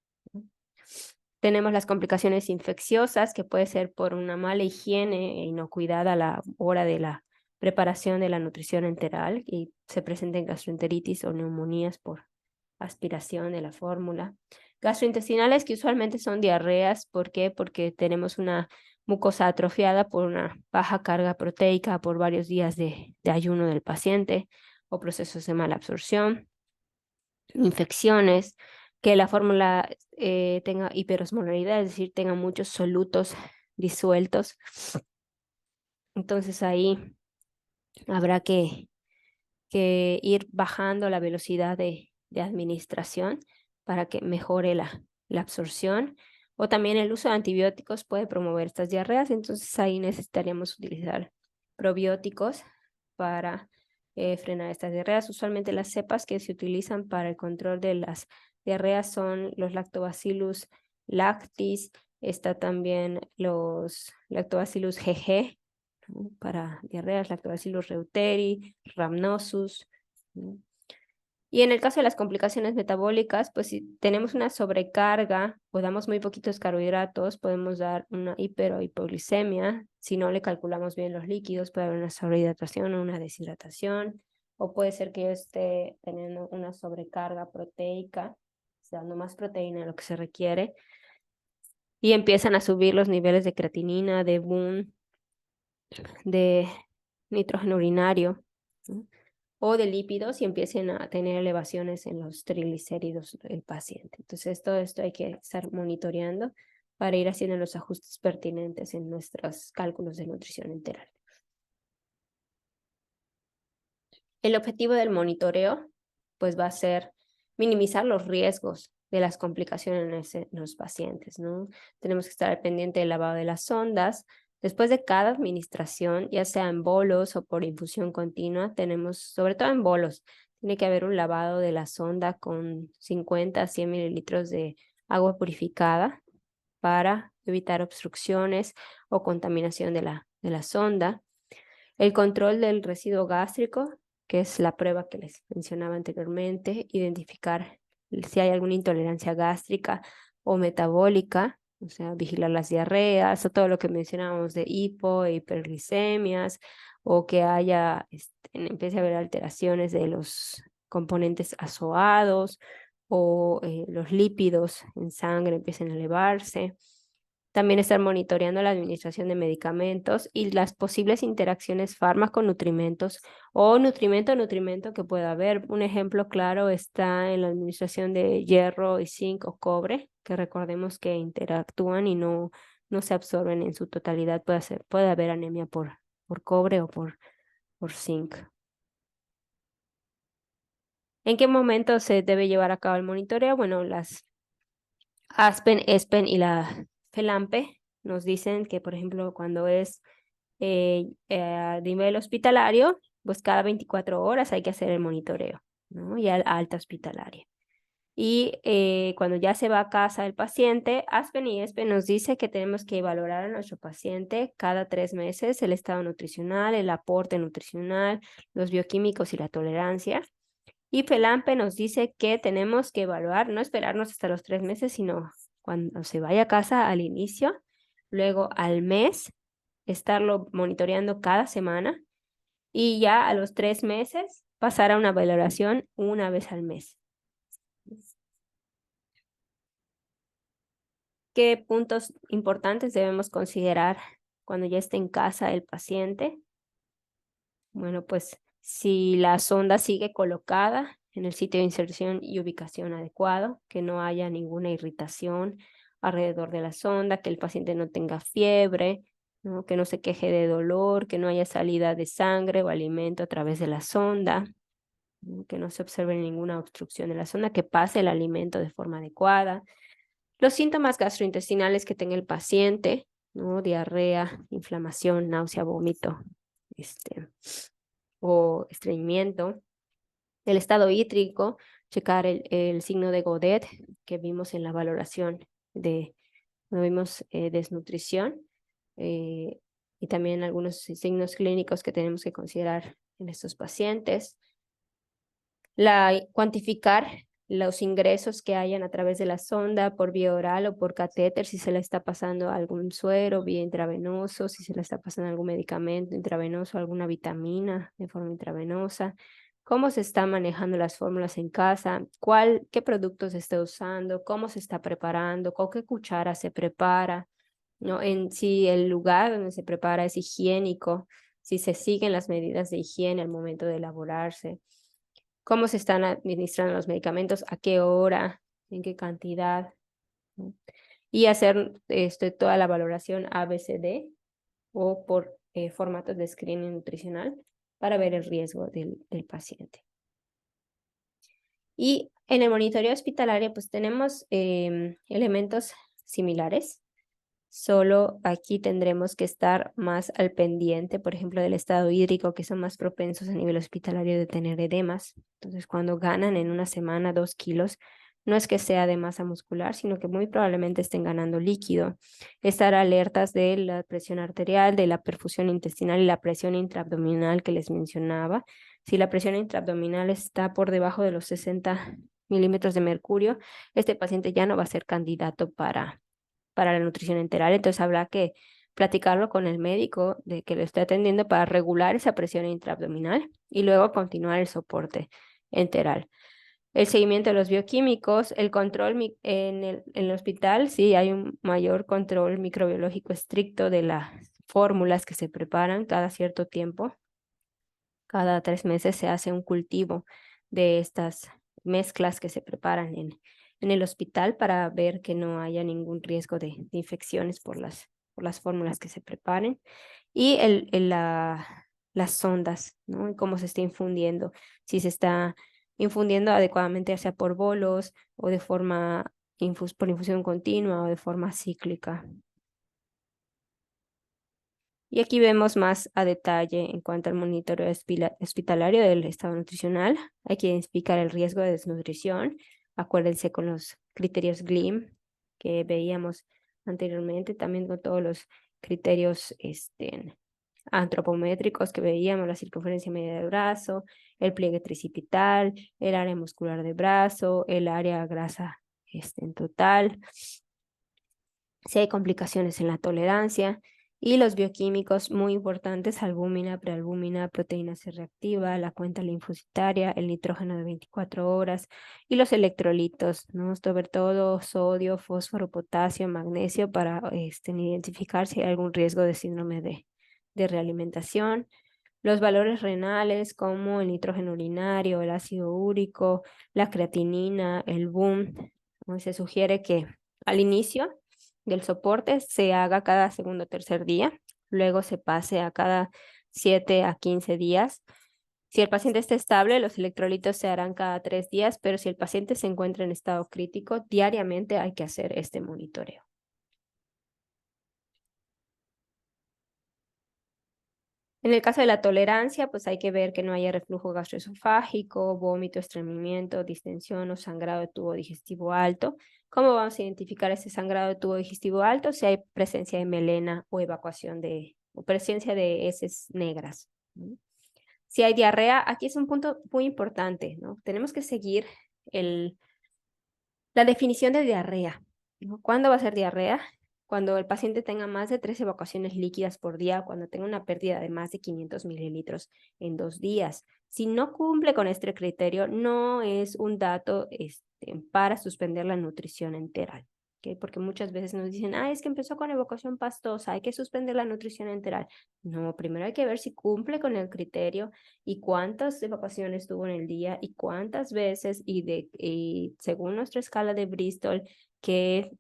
Tenemos las complicaciones infecciosas, que puede ser por una mala higiene e inocuidad a la hora de la preparación de la nutrición enteral, y se presenten gastroenteritis o neumonías por aspiración de la fórmula. Gastrointestinales, que usualmente son diarreas. ¿Por qué? Porque tenemos una mucosa atrofiada por una baja carga proteica por varios días de ayuno del paciente, o procesos de mala absorción. Infecciones, que la fórmula tenga hiperosmolaridad, es decir, tenga muchos solutos disueltos. Entonces ahí habrá que ir bajando la velocidad de administración para que mejore la absorción. O también el uso de antibióticos puede promover estas diarreas, entonces ahí necesitaríamos utilizar probióticos para frenar estas diarreas. Usualmente las cepas que se utilizan para el control de las diarreas son los Lactobacillus lactis, está también los Lactobacillus GG, ¿no? Para diarreas, Lactobacillus reuteri, Rhamnosus, ¿no? Y en el caso de las complicaciones metabólicas, pues si tenemos una sobrecarga o damos muy poquitos carbohidratos, podemos dar una hiper o hipoglicemia. Si no le calculamos bien los líquidos, puede haber una sobrehidratación o una deshidratación. O puede ser que yo esté teniendo una sobrecarga proteica, dando más proteína de lo que se requiere. Y empiezan a subir los niveles de creatinina, de BUN, de nitrógeno urinario, ¿no? O de lípidos y empiecen a tener elevaciones en los triglicéridos del paciente. Entonces, todo esto hay que estar monitoreando para ir haciendo los ajustes pertinentes en nuestros cálculos de nutrición enteral. El objetivo del monitoreo, pues, va a ser minimizar los riesgos de las complicaciones en los pacientes, ¿no? Tenemos que estar al pendiente del lavado de las sondas. Después de cada administración, ya sea en bolos o por infusión continua, tenemos, sobre todo en bolos, tiene que haber un lavado de la sonda con 50 a 100 mililitros de agua purificada para evitar obstrucciones o contaminación de la sonda. El control del residuo gástrico, que es la prueba que les mencionaba anteriormente, identificar si hay alguna intolerancia gástrica o metabólica, o sea, vigilar las diarreas o todo lo que mencionábamos de hiperglicemias, o que empiece a haber alteraciones de los componentes azoados o los lípidos en sangre empiecen a elevarse. También estar monitoreando la administración de medicamentos y las posibles interacciones fármaco-nutrimentos o nutrimento-nutrimento que pueda haber. Un ejemplo claro está en la administración de hierro y zinc o cobre, que recordemos que interactúan y no se absorben en su totalidad. Puede haber anemia por cobre o por zinc. ¿En qué momento se debe llevar a cabo el monitoreo? Bueno, las Aspen, ESPEN y la FELAMPE nos dicen que, por ejemplo, cuando es a nivel hospitalario, pues cada 24 horas hay que hacer el monitoreo, ¿no? Y alta hospitalaria. Y cuando ya se va a casa el paciente, Aspen y ESPEN nos dice que tenemos que valorar a nuestro paciente cada 3 meses el estado nutricional, el aporte nutricional, los bioquímicos y la tolerancia. Y FELAMPE nos dice que tenemos que evaluar, no esperarnos hasta los 3 meses, sino cuando se vaya a casa al inicio, luego al mes, estarlo monitoreando cada semana y ya a los 3 meses pasar a una valoración una vez al mes. ¿Qué puntos importantes debemos considerar cuando ya esté en casa el paciente? Bueno, pues si la sonda sigue colocada en el sitio de inserción y ubicación adecuado, que no haya ninguna irritación alrededor de la sonda, que el paciente no tenga fiebre, ¿no? Que no se queje de dolor, que no haya salida de sangre o alimento a través de la sonda, ¿no? Que no se observe ninguna obstrucción de la sonda, que pase el alimento de forma adecuada. Los síntomas gastrointestinales que tenga el paciente, ¿no? Diarrea, inflamación, náusea, vómito, o estreñimiento. El estado hídrico, checar el signo de Godet que vimos en la valoración cuando vimos desnutrición, y también algunos signos clínicos que tenemos que considerar en estos pacientes. Cuantificar los ingresos que hayan a través de la sonda por vía oral o por catéter, si se le está pasando algún suero vía intravenoso, si se le está pasando algún medicamento intravenoso, alguna vitamina de forma intravenosa, cómo se están manejando las fórmulas en casa, qué productos se está usando, cómo se está preparando, con qué cuchara se prepara, ¿no? Si el lugar donde se prepara es higiénico, si se siguen las medidas de higiene al momento de elaborarse, cómo se están administrando los medicamentos, a qué hora, en qué cantidad, ¿no? Y hacer toda la valoración ABCD o por formatos de screening nutricional para ver el riesgo del paciente. Y en el monitoreo hospitalario pues tenemos elementos similares, solo aquí tendremos que estar más al pendiente, por ejemplo, del estado hídrico, que son más propensos a nivel hospitalario de tener edemas. Entonces, cuando ganan en una semana 2 kilos, no es que sea de masa muscular, sino que muy probablemente estén ganando líquido. Estar alertas de la presión arterial, de la perfusión intestinal y la presión intraabdominal que les mencionaba. Si la presión intraabdominal está por debajo de los 60 milímetros de mercurio, este paciente ya no va a ser candidato para la nutrición enteral, entonces habrá que platicarlo con el médico de que lo esté atendiendo para regular esa presión intraabdominal y luego continuar el soporte enteral. El seguimiento de los bioquímicos, el control en el hospital, sí hay un mayor control microbiológico estricto de las fórmulas que se preparan cada cierto tiempo. Cada 3 meses se hace un cultivo de estas mezclas que se preparan en el hospital para ver que no haya ningún riesgo de infecciones por las fórmulas que se preparen. Y las sondas, ¿no? Y cómo se está infundiendo, si se está infundiendo adecuadamente, ya sea por bolos o de forma por infusión continua o de forma cíclica. Y aquí vemos más a detalle en cuanto al monitoreo hospitalario del estado nutricional. Hay que identificar el riesgo de desnutrición. Acuérdense con los criterios GLIM que veíamos anteriormente, también con todos los criterios antropométricos que veíamos, la circunferencia media del brazo, el pliegue tricipital, el área muscular del brazo, el área grasa en total, si hay complicaciones en la tolerancia, y los bioquímicos muy importantes, albúmina, prealbúmina, proteína C reactiva, la cuenta linfocitaria, el nitrógeno de 24 horas y los electrolitos, ¿no? Sobre todo sodio, fósforo, potasio, magnesio para identificar si hay algún riesgo de síndrome de realimentación. Los valores renales como el nitrógeno urinario, el ácido úrico, la creatinina, el BUM. Se sugiere que al inicio del soporte se haga cada segundo o tercer día, luego se pase a cada 7 a 15 días. Si el paciente está estable, los electrolitos se harán cada 3 días, pero si el paciente se encuentra en estado crítico, diariamente hay que hacer este monitoreo. En el caso de la tolerancia, pues hay que ver que no haya reflujo gastroesofágico, vómito, estreñimiento, distensión o sangrado de tubo digestivo alto. ¿Cómo vamos a identificar ese sangrado de tubo digestivo alto? Si hay presencia de melena o evacuación o presencia de heces negras, ¿no? Si hay diarrea, aquí es un punto muy importante, ¿no? Tenemos que seguir la definición de diarrea, ¿no? ¿Cuándo va a ser diarrea? Cuando el paciente tenga más de 3 evacuaciones líquidas por día, cuando tenga una pérdida de más de 500 mililitros en 2 días. Si no cumple con este criterio, no es un dato para suspender la nutrición enteral. ¿Okay? Porque muchas veces nos dicen, es que empezó con evacuación pastosa, hay que suspender la nutrición enteral. No, primero hay que ver si cumple con el criterio y cuántas evacuaciones tuvo en el día y cuántas veces y según nuestra escala de Bristol, qué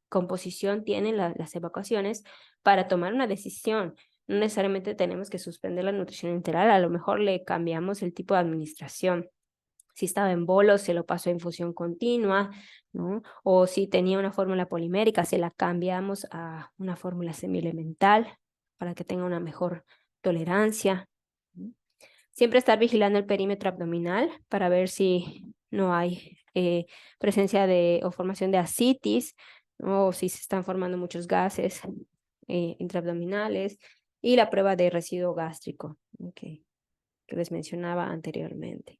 composición tienen las evacuaciones para tomar una decisión. No necesariamente tenemos que suspender la nutrición enteral, a lo mejor le cambiamos el tipo de administración. Si estaba en bolos, se lo pasó a infusión continua, ¿no? O si tenía una fórmula polimérica, se la cambiamos a una fórmula semielemental para que tenga una mejor tolerancia. Siempre estar vigilando el perímetro abdominal para ver si no hay presencia o formación de ascitis, ¿no? O si se están formando muchos gases intraabdominales, y la prueba de residuo gástrico, que les mencionaba anteriormente.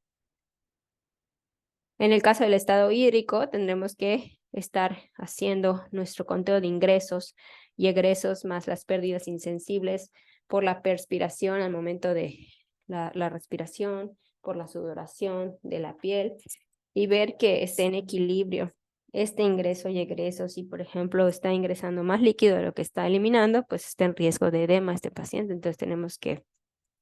En el caso del estado hídrico, tendremos que estar haciendo nuestro conteo de ingresos y egresos más las pérdidas insensibles por la perspiración al momento de la respiración, por la sudoración de la piel, y ver que esté en equilibrio este ingreso y egreso. Si, por ejemplo, está ingresando más líquido de lo que está eliminando, pues está en riesgo de edema este paciente, entonces tenemos que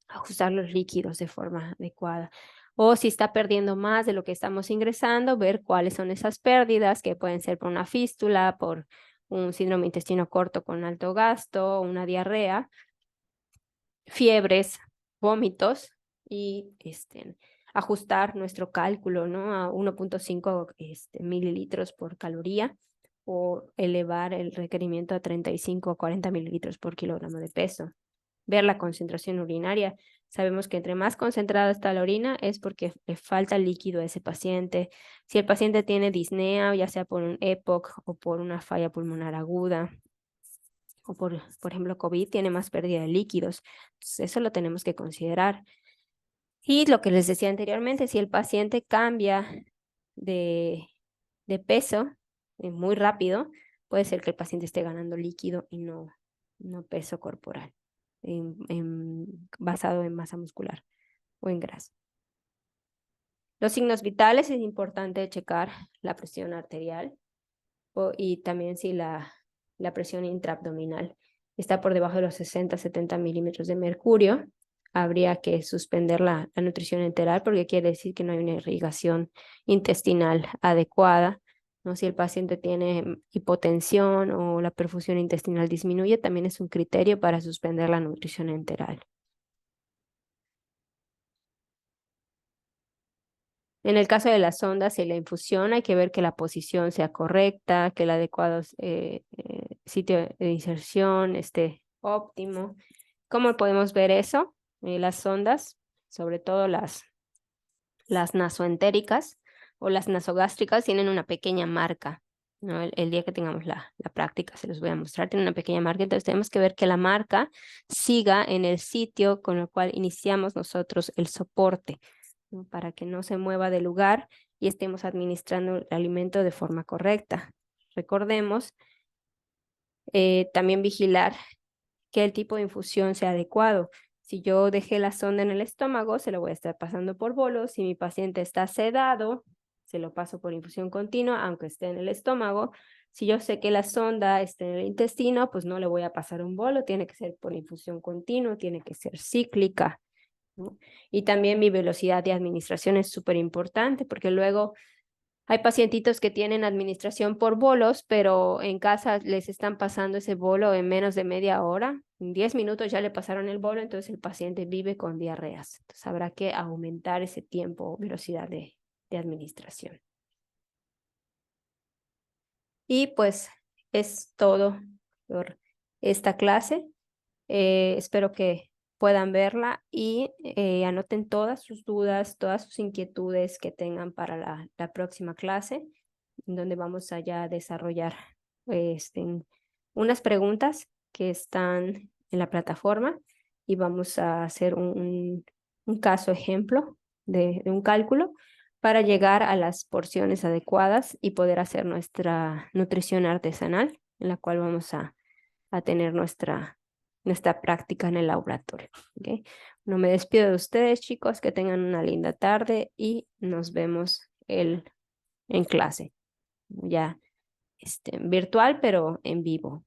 ajustar los líquidos de forma adecuada. O si está perdiendo más de lo que estamos ingresando, ver cuáles son esas pérdidas, que pueden ser por una fístula, por un síndrome intestino corto con alto gasto, una diarrea, fiebres, vómitos, y ajustar nuestro cálculo, ¿no? A 1.5 mililitros por caloría, o elevar el requerimiento a 35 o 40 mililitros por kilogramo de peso. Ver la concentración urinaria, Sabemos que entre más concentrada está la orina es porque le falta líquido a ese paciente. Si el paciente tiene disnea, ya sea por un EPOC o por una falla pulmonar aguda, o por ejemplo, COVID, tiene más pérdida de líquidos. Entonces, eso lo tenemos que considerar. Y lo que les decía anteriormente, si el paciente cambia de, de peso muy rápido, puede ser que el paciente esté ganando líquido y no peso corporal, basado en masa muscular o en grasa. Los signos vitales es importante checar la presión arterial y también si la presión intraabdominal está por debajo de los 60-70 milímetros de mercurio, habría que suspender la nutrición enteral porque quiere decir que no hay una irrigación intestinal adecuada, ¿no? Si el paciente tiene hipotensión o la perfusión intestinal disminuye, también es un criterio para suspender la nutrición enteral. En el caso de las sondas y la infusión, hay que ver que la posición sea correcta, que el adecuado sitio de inserción esté óptimo. ¿Cómo podemos ver eso? Las sondas, sobre todo las nasoentéricas o las nasogástricas, tienen una pequeña marca, ¿no? El día que tengamos la práctica se los voy a mostrar, tiene una pequeña marca, entonces tenemos que ver que la marca siga en el sitio con el cual iniciamos nosotros el soporte, ¿no? Para que no se mueva de lugar y estemos administrando el alimento de forma correcta. Recordemos también vigilar que el tipo de infusión sea adecuado. Si yo dejé la sonda en el estómago, se lo voy a estar pasando por bolos. Si mi paciente está sedado, se lo paso por infusión continua, aunque esté en el estómago. Si yo sé que la sonda está en el intestino, pues no le voy a pasar un bolo, tiene que ser por infusión continua, tiene que ser cíclica, ¿no? Y también mi velocidad de administración es súper importante porque luego hay pacientitos que tienen administración por bolos, pero en casa les están pasando ese bolo en menos de media hora. En 10 minutos ya le pasaron el bolo, entonces el paciente vive con diarreas. Entonces habrá que aumentar ese tiempo o velocidad de administración. Y pues es todo por esta clase. Espero que puedan verla y anoten todas sus dudas, todas sus inquietudes que tengan para la próxima clase, en donde vamos a ya desarrollar unas preguntas que están en la plataforma y vamos a hacer un caso ejemplo de un cálculo para llegar a las porciones adecuadas y poder hacer nuestra nutrición artesanal, en la cual vamos a tener nuestra práctica en el laboratorio. ¿Okay? No me despido de ustedes, chicos, que tengan una linda tarde y nos vemos en clase, ya virtual, pero en vivo.